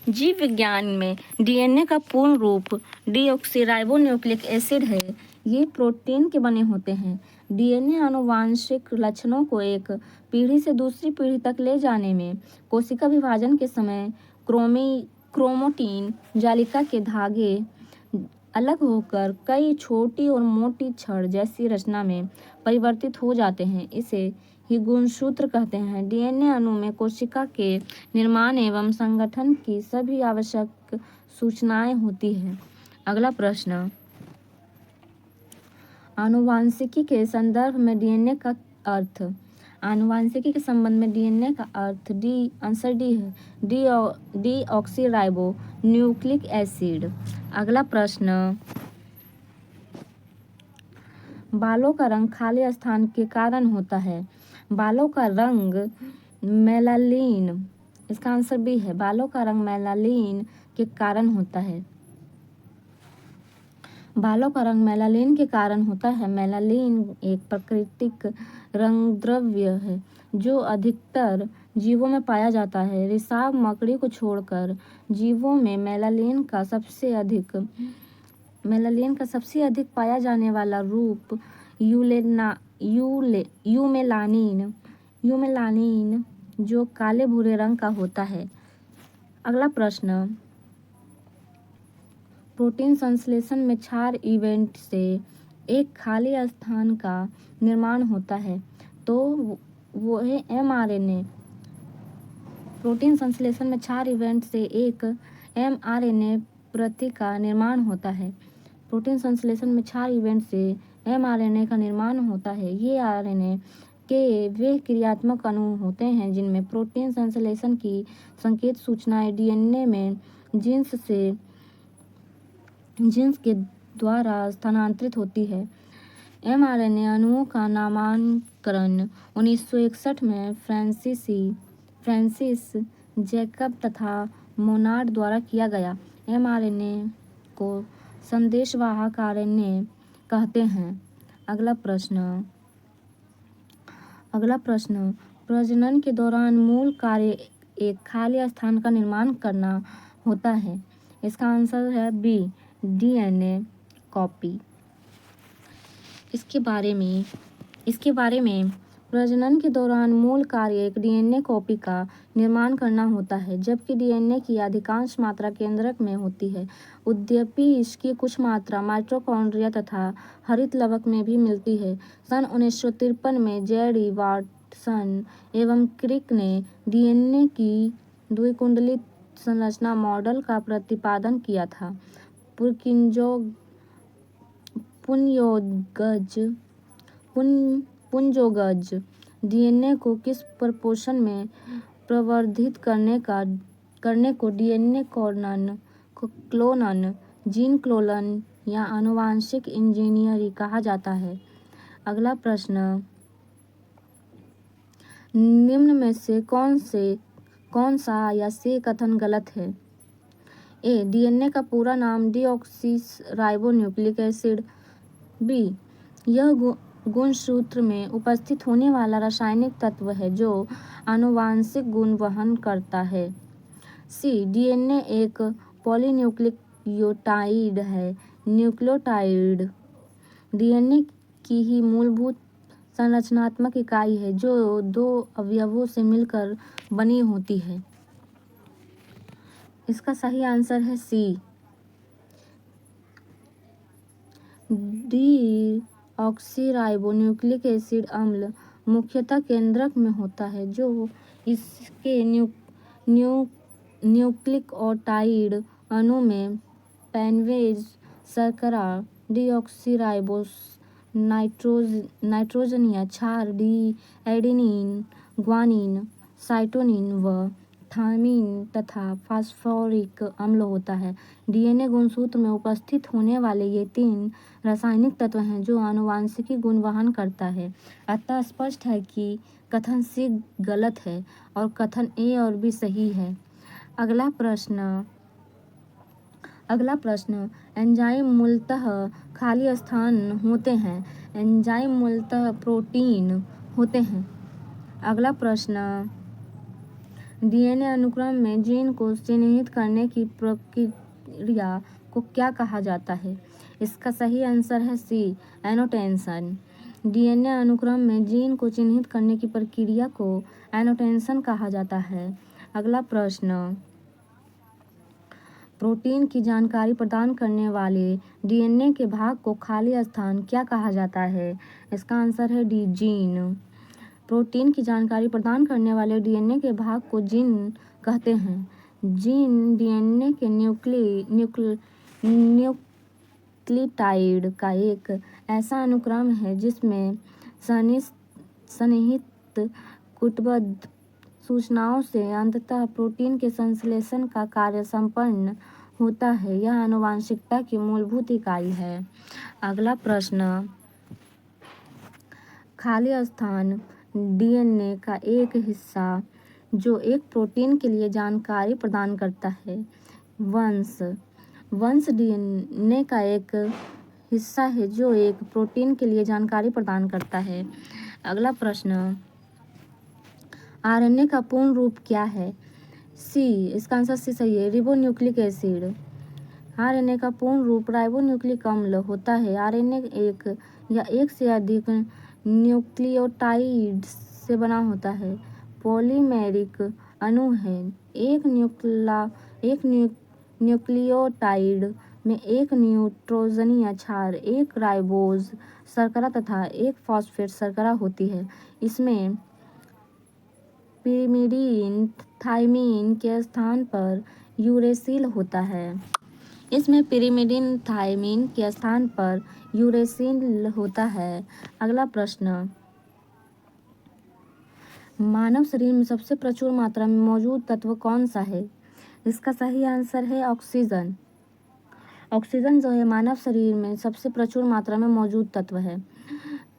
जीव विज्ञान में डीएनए का पूर्ण रूप डीऑक्सीराइबोन्यूक्लिक एसिड है। ये प्रोटीन के बने होते हैं। डीएनए आनुवांशिक लक्षणों को एक पीढ़ी से दूसरी पीढ़ी तक ले जाने में कोशिका विभाजन के समय क्रोमैटिन जालिका के धागे अलग होकर कई छोटी और मोटी छड़ जैसी रचना में परिवर्तित हो जाते हैं। इसे ही गुणसूत्र कहते हैं। डीएनए अणु में कोशिका के निर्माण एवं संगठन की सभी आवश्यक सूचनाएं होती हैं। अगला प्रश्न, आनुवांशिकी के संदर्भ में डीएनए का अर्थ। आनुवांशिकी के संबंध में डीएनए का अर्थ आंसर डी है, डीऑक्सीराइबो न्यूक्लिक एसिड। अगला प्रश्न, बालों का रंग खाली स्थान के कारण होता है। बालों का रंग मेलानिन, इसका आंसर बी है, बालों का रंग मेलानिन के कारण होता है। बालों का रंग मेलानिन के कारण होता है। मेलानिन एक प्राकृतिक रंग द्रव्य है जो अधिकतर जीवों में पाया जाता है। रिसाव मकड़ी को छोड़कर जीवों में मेलानिन का सबसे अधिक पाया जाने वाला रूप यूमेलानिन जो काले भूरे रंग का होता है। अगला प्रश्न, प्रोटीन संश्लेषण में क्षार इवेंट से एक खाली स्थान का निर्माण होता है तो वो है mRNA। प्रोटीन संश्लेषण में क्षार इवेंट से एक mRNA प्रति का निर्माण होता है। प्रोटीन संश्लेषण में क्षार इवेंट से mRNA का निर्माण होता है। ये RNA के वे क्रियात्मक अणु होते हैं जिनमें प्रोटीन संश्लेषण की संकेत सूचनाएं डीएनए में जीन्स के द्वारा स्थानांतरित होती है। mRNA अणुओं का नामकरण 1961 में फ्रांसिस जैकब तथा मोनार्ड द्वारा किया गया। mRNA को संदेशवाहक RNA कहते हैं। अगला प्रश्न, प्रजनन के दौरान मूल कार्य एक खाली स्थान का निर्माण करना होता है। इसका आंसर है बी, डीएनए कॉपी। इसके बारे में प्रजनन के दौरान मूल कार्य एक डीएनए कॉपी का निर्माण करना होता है, जबकि डीएनए की अधिकांश मात्रा केंद्रक में होती है। यद्यपि इसकी कुछ मात्रा माइटोकॉन्ड्रिया तथा हरित लवक में भी मिलती है। सन 1953 में जेडी वाटसन एवं क्रिक ने डीएनए की द्विकुंडलित संरचना मॉडल का प्रतिपादन किया था। पुंजोगज डीएनए को किस प्रपोर्शन में प्रवर्धित करने को डीएनए क्लोनन, जीन क्लोनन या आनुवांशिक इंजीनियरिंग कहा जाता है। अगला प्रश्न, निम्न में से कौन सा या से कथन गलत है? ए, डीएनए का पूरा नाम डीऑक्सीराइबोन्यूक्लिक एसिड। बी, यह गुणसूत्र में उपस्थित होने वाला रासायनिक तत्व है जो आनुवांशिक गुण वहन करता है। सी, डीएनए एक पॉलीन्यूक्लियोटाइड है। न्यूक्लियोटाइड डीएनए की ही मूलभूत संरचनात्मक इकाई है जो दो अवयवों से मिलकर बनी होती है। इसका सही आंसर है सी, डीऑक्सीराइबोन्यूक्लिक एसिड अम्ल मुख्यतः केंद्रक में होता है जो इसके न्यूक्लियोटाइड अणु में पैनवेज शर्करा डीऑक्सीराइबोस नाइट्रोजन या क्षार एडेनिन, ग्वानिन, साइटोसिन व थायमिन तथा फास्फोरिक अम्ल होता है। डीएनए गुणसूत्र में उपस्थित होने वाले ये 3 रासायनिक तत्व हैं जो आनुवांशिकी गुण वहन करता है। अतः स्पष्ट है कि कथन सी गलत है और कथन ए और बी सही है। अगला प्रश्न, एंजाइम मूलतः खाली स्थान होते हैं। एंजाइम मूलतः प्रोटीन होते हैं। अगला प्रश्न, डीएनए अनुक्रम में जीन को चिन्हित करने की प्रक्रिया को क्या कहा जाता है? इसका सही आंसर है सी, एनोटेशन। डीएनए अनुक्रम में जीन को चिन्हित करने की प्रक्रिया को एनोटेशन कहा जाता है। अगला प्रश्न, प्रोटीन की जानकारी प्रदान करने वाले डीएनए के भाग को खाली स्थान क्या कहा जाता है? इसका आंसर है डी, जीन। प्रोटीन की जानकारी प्रदान करने वाले डीएनए के भाग को जीन कहते हैं। जीन डीएनए के न्यूक्लियोटाइड का एक ऐसा अनुक्रम है जिसमें सन्निहित कूटबद्ध सूचनाओं से अंततः प्रोटीन के संश्लेषण का कार्य संपन्न होता है। यह आनुवांशिकता की मूलभूत इकाई है। अगला प्रश्न, खाली स्थान डीएनए का एक हिस्सा जो एक प्रोटीन के लिए जानकारी प्रदान करता है। वंश डीएनए का एक हिस्सा है जो एक प्रोटीन के लिए जानकारी प्रदान करता है। अगला प्रश्न, आरएनए का पूर्ण रूप क्या है? सी, इसका आंसर सी सही है, रिबोन्यूक्लिक एसिड। आरएनए का पूर्ण रूप राइबोन्यूक्लिक अम्ल होता है। आरएनए एक या एक से अधिक न्यूक्लियोटाइड से बना होता है। पॉलीमेरिक अणु है। एक न्यूक्लियोटाइड में एक न्यूट्रोजनीय क्षार, एक राइबोज शर्करा तथा एक फॉस्फेट शर्करा होती है। इसमें पिरिमिडीन थाइमीन के स्थान पर यूरेसिल होता है। इसमें पिरिमिडीन थाइमीन के स्थान पर यूरेसिल होता है। अगला प्रश्न, मानव शरीर में सबसे प्रचुर मात्रा में मौजूद तत्व कौन सा है? इसका सही आंसर है ऑक्सीजन। ऑक्सीजन जो है मानव शरीर में सबसे प्रचुर मात्रा में मौजूद तत्व है।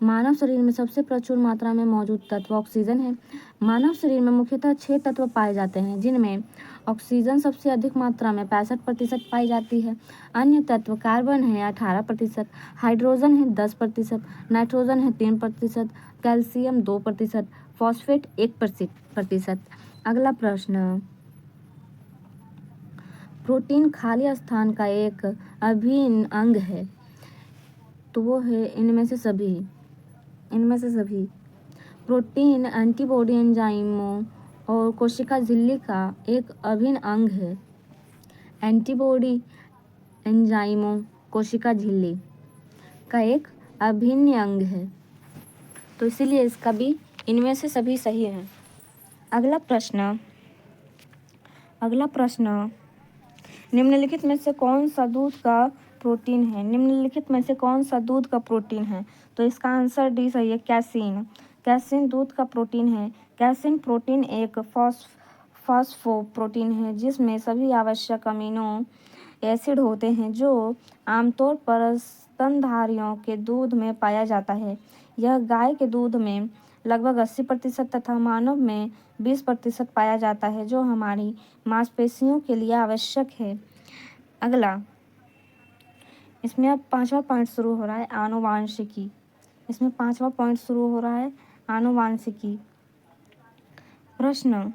मानव शरीर में सबसे प्रचुर मात्रा में मौजूद तत्व ऑक्सीजन है। मानव शरीर में मुख्यतः 6 तत्व पाए जाते हैं, जिनमें ऑक्सीजन सबसे अधिक मात्रा में 65% पाई जाती है। अन्य तत्व कार्बन है 18%, हाइड्रोजन है 10%, नाइट्रोजन है 3%, कैल्शियम 2%, फॉस्फेट 1%। अगला प्रश्न, प्रोटीन खाली स्थान का एक अभिन्न अंग है, तो वो है इनमें से सभी। प्रोटीन एंटीबॉडी एंजाइमों और कोशिका झिल्ली का एक अभिन्न अंग है। एंटीबॉडी एंजाइमों कोशिका झिल्ली का एक अभिन्न अंग है, तो इसीलिए इसका भी इनमें से सभी सही है। अगला प्रश्न, निम्नलिखित में से कौन सा दूध का प्रोटीन है? निम्नलिखित में से कौन सा दूध का प्रोटीन है? तो इसका आंसर डी सही है, कैसीन। कैसीन दूध का प्रोटीन है। कैसीन प्रोटीन एक फॉस्फोप्रोटीन है, जिसमें सभी आवश्यक अमीनो एसिड होते हैं, जो आमतौर पर स्तनधारियों के दूध में पाया जाता है। यह गाय के दूध में लगभग 80% तथा मानव में 20% पाया जाता है, जो हमारी मांसपेशियों के लिए आवश्यक है। अगला, इसमें अब 5वां पॉइंट शुरू हो रहा है, आनुवांशिकी। प्रश्न,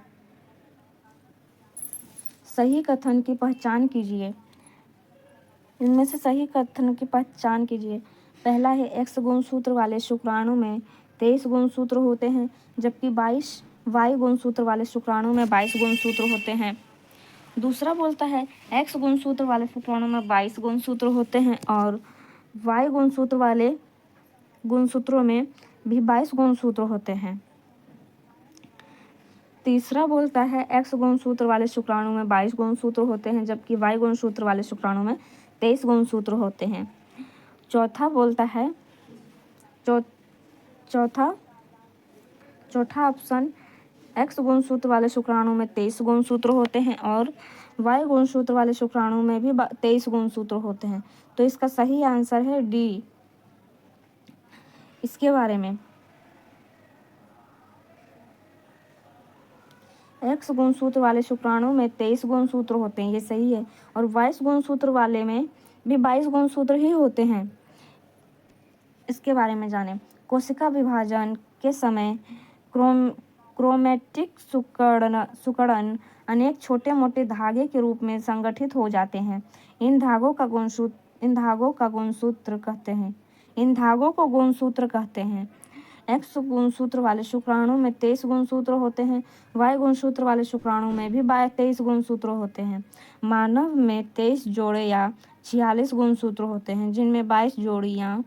सही कथन की पहचान कीजिए। इनमें से सही कथन की पहचान कीजिए। पहला है, एक्स गुणसूत्र वाले शुक्राणु में 23 गुणसूत्र होते हैं, जबकि 22 वाई गुणसूत्र वाले शुक्राणु में 22 गुणसूत्र होते हैं। दूसरा बोलता है, एक्स गुणसूत्र वाले शुक्राणु में 22 गुणसूत्र होते हैं और वाई गुणसूत्र वाले गुणसूत्रों में भी 22 गुणसूत्र होते हैं। तीसरा बोलता है, एक्स गुणसूत्र वाले शुक्राणु में 22 गुणसूत्र होते हैं, जबकि वाई गुणसूत्र वाले शुक्राणु में 23 गुणसूत्र होते हैं। चौथा बोलता है, चौथा ऑप्शन, एक्स गुणसूत्र वाले शुक्राणु में 23 गुणसूत्र होते हैं और वाई गुणसूत्र वाले शुक्राणु में भी 23 गुणसूत्र होते हैं, तो इसका सही आंसर है डी। इसके बारे में, एक्स गुणसूत्र वाले शुक्राणु में 23 गुणसूत्र होते हैं, ये सही है, और 22 गुणसूत्र वाले में भी 22 गुणसूत्र ही होते हैं। इसके बारे में जानें। कोशिका विभाजन के समय क्रोमैटिक सिकुड़न अनेक छोटे मोटे धागे के रूप में संगठित हो जाते हैं। इन धागों को गुणसूत्र कहते हैं। एक्स गुणसूत्र वाले शुक्राणु में 23 गुणसूत्र होते हैं। वाई गुणसूत्र वाले शुक्राणु में भी 23 गुणसूत्र होते हैं। मानव में 23 जोड़े या 46 गुणसूत्र होते हैं, जिनमें 22 जोड़ी या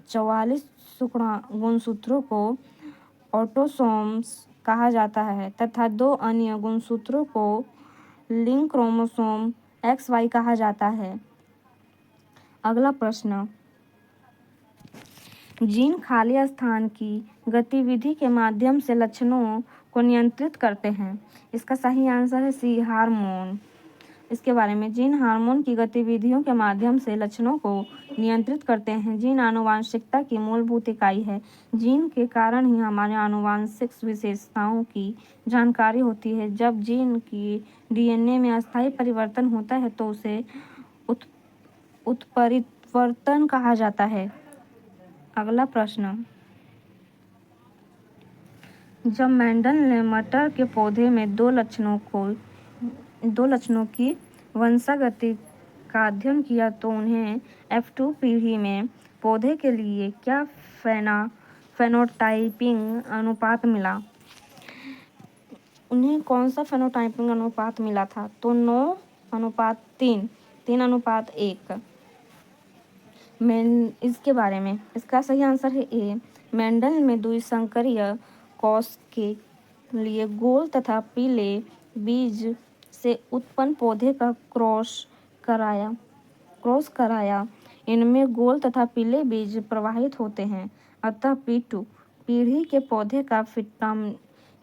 44 गुणसूत्रों को ऑटोसोम्स कहा जाता है तथा 2 अन्य गुणसूत्रों को लिंक क्रोमोसोम XY कहा जाता है। अगला प्रश्न, जीन खाली स्थान की गतिविधि के माध्यम से लक्षणों को नियंत्रित करते हैं। इसका सही आंसर है सी, हार्मोन। इसके बारे में, जीन हार्मोन की गतिविधियों के माध्यम से लक्षणों को नियंत्रित करते हैं। जीन आनुवांशिकता की मूलभूत इकाई है। जीन के कारण ही हमारे आनुवांशिक विशेषताओं की जानकारी होती है। जब जीन की DNA में अस्थायी परिवर्तन होता है तो उसे उत्परिवर्तन कहा जाता है। अगला प्रश्न, जब मेंडल ने मटर के पौधे में दो लक्षणों की वंशागति का अध्ययन किया तो उन्हें F2 पीढ़ी में पौधे के लिए क्या फेनोटाइपिंग अनुपात मिला? उन्हें कौन सा फेनोटाइपिंग अनुपात मिला था? तो 9:3, 3:1। इसके बारे में इसका सही आंसर है ए। मेंडल में द्विसंकरीय कोष के लिए गोल तथा पीले बीज से उत्पन्न पौधे का क्रॉस कराया। इनमें गोल तथा पीले बीज प्रवाहित होते हैं, अतः P2 पीढ़ी के पौधे का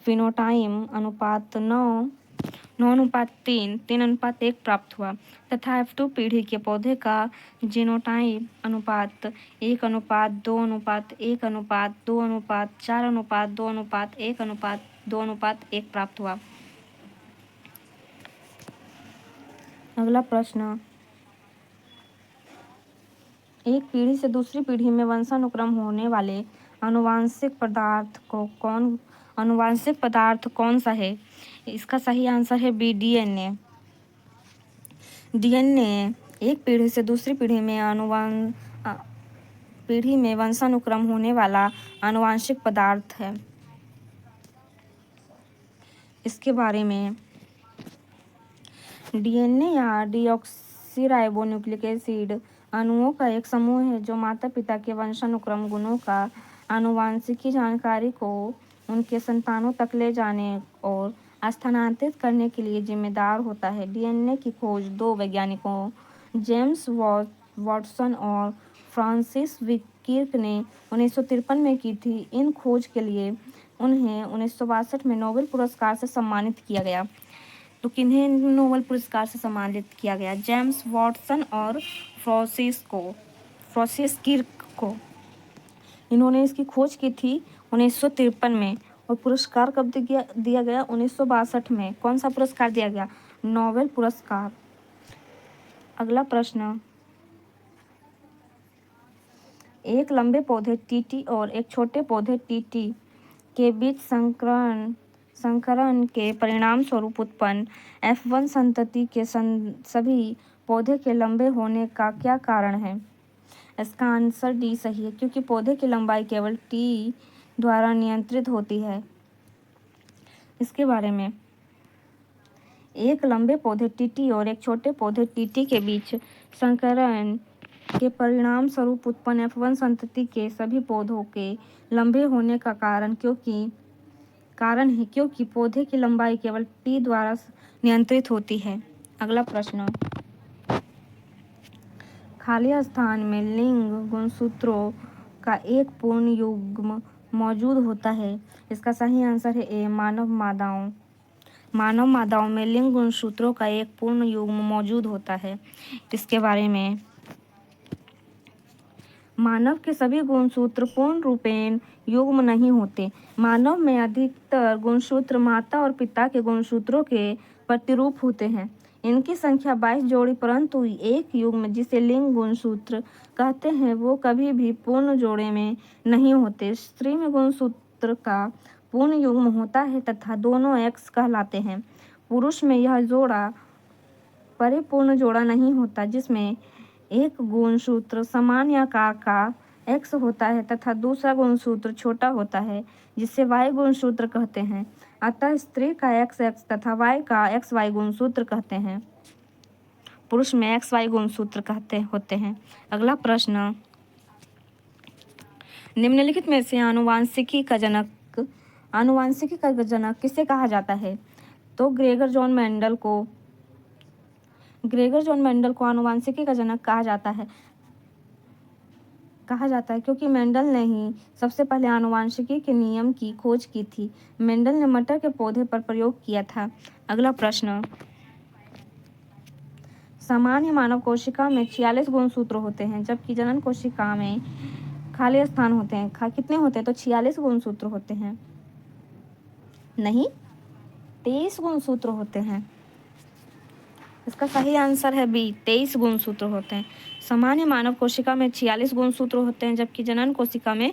फिनोटाइप अनुपात 9:3, 3:1 प्राप्त हुआ तथा F2 पीढ़ी के पौधे का जीनोटाइप अनुपात 1:2:1:2:4:2:1:1 प्राप्त हुआ। अगला प्रश्न, एक पीढ़ी से दूसरी पीढ़ी में वंशानुक्रम होने वाले आनुवांशिक पदार्थ कौन सा है? इसका सही आंसर है बी, DNA। DNA एक पीढ़ी से दूसरी पीढ़ी में वंशानुक्रम होने वाला आनुवांशिक पदार्थ है। इसके बारे में DNA या डीऑक्सीराइबोन्यूक्लिक एसिड अणुओं का एक समूह है जो माता पिता के वंशानुक्रम गुणों का आनुवांशिकी जानकारी को उनके संतानों तक ले जाने और स्थानांतरित करने के लिए जिम्मेदार होता है। DNA की खोज दो वैज्ञानिकों जेम्स वाटसन और फ्रांसिस किर्क ने 1953 में की थी। इन खोज के लिए उन्हें 1962 में नोबेल पुरस्कार से सम्मानित किया गया। तो किन्हें नोबेल पुरस्कार से सम्मानित किया गया? जेम्स वाटसन और फ्रांसिस किर्क को। इन्होंने इसकी खोज की थी 1953 में और पुरस्कार कब दिया गया? 1962 में। कौन सा पुरस्कार दिया गया? नोबेल पुरस्कार। अगला प्रश्न, एक लंबे पौधे TT और एक छोटे पौधे TT के बीच संकरण के परिणाम स्वरूप उत्पन्न F1 संतति के सभी पौधे के लंबे होने का क्या कारण है? इसका आंसर डी सही है, क्योंकि पौधे की लंबाई केवल T द्वारा नियंत्रित होती है। इसके बारे में, एक लंबे पौधे TT और एक छोटे पौधे TT के बीच संकरण के परिणाम स्वरूप उत्पन्न F1 संतति के सभी पौधों के लंबे होने का कारण है क्योंकि पौधे की लंबाई केवल T द्वारा नियंत्रित होती है। अगला प्रश्न, खाली स्थान में लिंग गुणसूत्रों का एक पूर्ण युग्म मौजूद होता है। इसका सही आंसर है ए, मानव मादाओं में लिंग गुणसूत्रों का एक पूर्ण युग्म मौजूद होता है। इसके बारे में, मानव के सभी गुणसूत्र पूर्ण रूपेण युग्म नहीं होते। मानव में अधिकतर गुणसूत्र माता और पिता के गुणसूत्रों के प्रतिरूप होते हैं। इनकी संख्या 22 जोड़ी, परंतु एक युग्म जिसे लिंग गुणसूत्र कहते हैं वो कभी भी पूर्ण जोड़े में नहीं होते। स्त्री में गुणसूत्र का पूर्ण युग्म होता है तथा दोनों X कहलाते हैं। पुरुष में यह जोड़ा परिपूर्ण जोड़ा नहीं होता, जिसमें एक गुणसूत्र समान आकार का X होता है तथा दूसरा गुणसूत्र छोटा होता है, जिसे Y गुणसूत्र कहते हैं। अतः स्त्री का XX तथा Y का XY गुणसूत्र कहते हैं। पुरुष में XY गुणसूत्र होते हैं। अगला प्रश्न, निम्नलिखित में से आनुवांशिकी का जनक किसे कहा जाता है? तो ग्रेगर जॉन मेंडल को आनुवांशिकी का जनक कहा जाता है क्योंकि मेंडल ने ही सबसे पहले आनुवांशिकी के नियम की खोज की थी। मेंडल ने मटर के पौधे पर प्रयोग किया था। अगला प्रश्न, सामान्य मानव कोशिका में 46 गुणसूत्र होते हैं, जबकि जनन कोशिका में खाली स्थान होते हैं। कितने होते हैं? तो 46 गुणसूत्र होते हैं। नहीं, 23 गुणसूत्र होते हैं। इसका सही आंसर है बी, 23 गुणसूत्र होते हैं। सामान्य मानव कोशिका में 46 गुणसूत्र होते हैं, जबकि जनन कोशिका में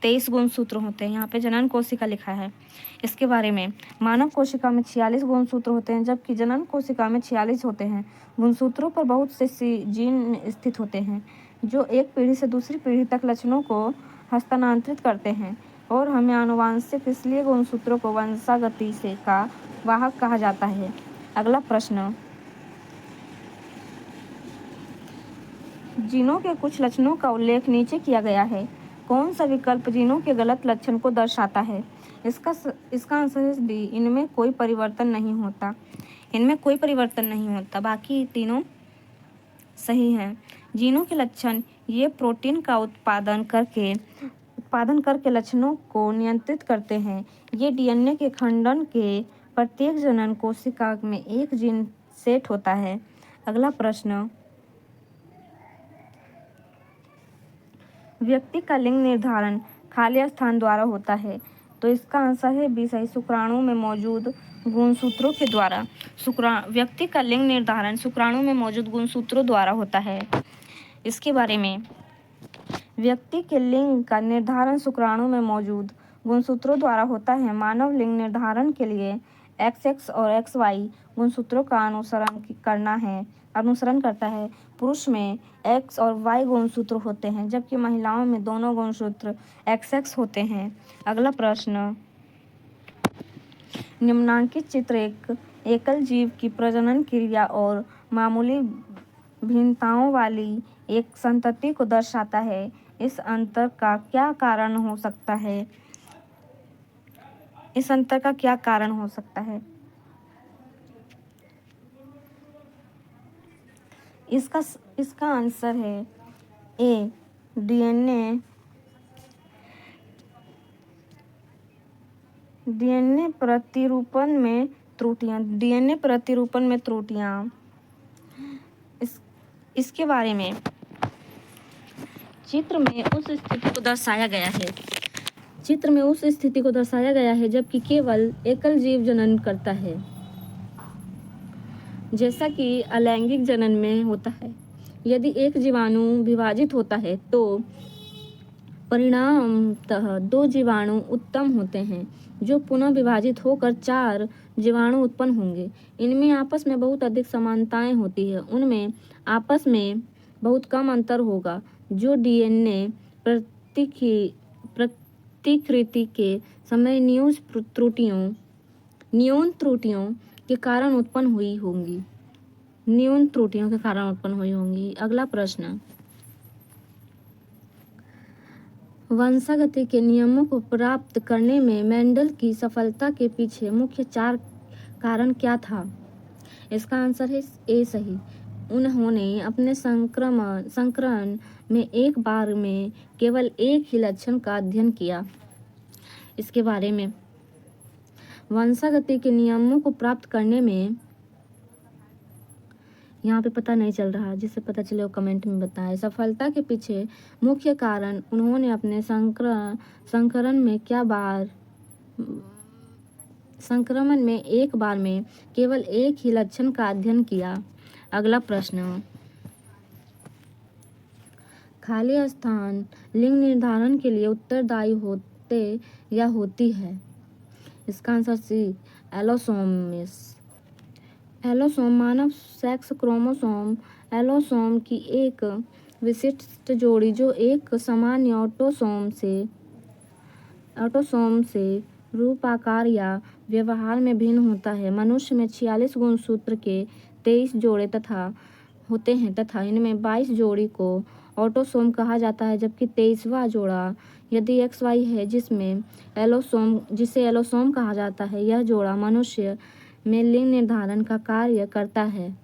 23 गुणसूत्र होते हैं। यहाँ पे जनन कोशिका लिखा है। इसके बारे में मानव कोशिका में 46 गुणसूत्र होते हैं, जबकि जनन कोशिका में 46 होते हैं। गुणसूत्रों पर बहुत से जीन स्थित होते हैं जो एक पीढ़ी से दूसरी पीढ़ी तक लक्षणों को हस्तांतरित करते हैं और हमें आनुवांशिक, इसलिए गुणसूत्रों को वंशागति से का वाहक कहा जाता है। अगला प्रश्न, जीनों के कुछ लक्षणों का उल्लेख नीचे किया गया है। कौन सा विकल्प जीनों के गलत लक्षण को दर्शाता है? इसका आंसर है डी, इनमें कोई परिवर्तन नहीं होता। इनमें कोई परिवर्तन नहीं होता, बाकी तीनों सही हैं। जीनों के लक्षण ये प्रोटीन का उत्पादन करके लक्षणों को नियंत्रित करते हैं। ये डीएनए के खंडन के प्रत्येक जनन कोशिका में एक जीन सेट होता है। अगला प्रश्न, व्यक्ति का लिंग निर्धारण खाली स्थान द्वारा होता है। तो इसका आंसर है बी सही, शुक्राणु में मौजूद गुणसूत्रों के द्वारा। व्यक्ति का लिंग निर्धारण शुक्राणु में मौजूद गुणसूत्रों द्वारा होता है। इसके बारे में व्यक्ति के लिंग का निर्धारण शुक्राणु में मौजूद गुणसूत्रों द्वारा होता है। मानव लिंग निर्धारण के लिए XX और XY गुणसूत्रों का अनुसरण करता है। पुरुष में X और Y गुणसूत्र होते हैं, जबकि महिलाओं में दोनों गुणसूत्र XX होते हैं। अगला प्रश्न, निम्नांकित चित्र एक एकल जीव की प्रजनन क्रिया और मामूली भिन्नताओं वाली एक संतति को दर्शाता है। इस अंतर का क्या कारण हो सकता है? इसका आंसर है ए, डीएनए प्रतिरूपण में त्रुटियां। इसके बारे में चित्र में उस स्थिति को दर्शाया गया है जबकि केवल एकल जीव जनन करता है, जैसा कि अलैंगिक जनन में होता है। यदि एक जीवाणु विभाजित होता है तो परिणामतः 2 जीवाणु उत्पन्न होते हैं, जो पुनः विभाजित होकर 4 जीवाणु उत्पन्न होंगे। इनमें आपस में बहुत अधिक समानताएं होती है। उनमें आपस में बहुत कम अंतर होगा, जो डीएनए प्रतिकृति के समय न्यून त्रुटियों के कारण उत्पन्न हुई होंगी। अगला प्रश्न, वंशागति के नियमों को प्राप्त करने में मेंडल की सफलता के पीछे मुख्य 4 कारण क्या था? इसका आंसर है ए सही, उन्होंने अपने संकरण में एक बार में केवल एक ही लक्षण का अध्ययन किया। इसके बारे में वंशागति के नियमों को प्राप्त करने में, यहाँ पे पता नहीं चल रहा, जिससे पता चले वो कमेंट में बताएं। सफलता के पीछे मुख्य कारण, उन्होंने अपने संकरण में एक बार में केवल एक ही लक्षण का अध्ययन किया। अगला प्रश्न, खाली स्थान लिंग निर्धारण के लिए उत्तरदायी होते या होती है? इसका आंसर सी, एलोसोम मानव सेक्स क्रोमोसोम एलोसोम की एक विशिष्ट जोड़ी जो एक सामान्य ऑटोसोम से रूपाकार या व्यवहार में भिन्न होता है। मनुष्य में 46 गुणसूत्र के 23 जोड़े होते हैं तथा इनमें 22 जोड़ी को ऑटोसोम कहा जाता है, जबकि 23वां जोड़ा यदि XY है जिसे एलोसोम कहा जाता है। यह जोड़ा मनुष्य में लिंग निर्धारण का कार्य करता है।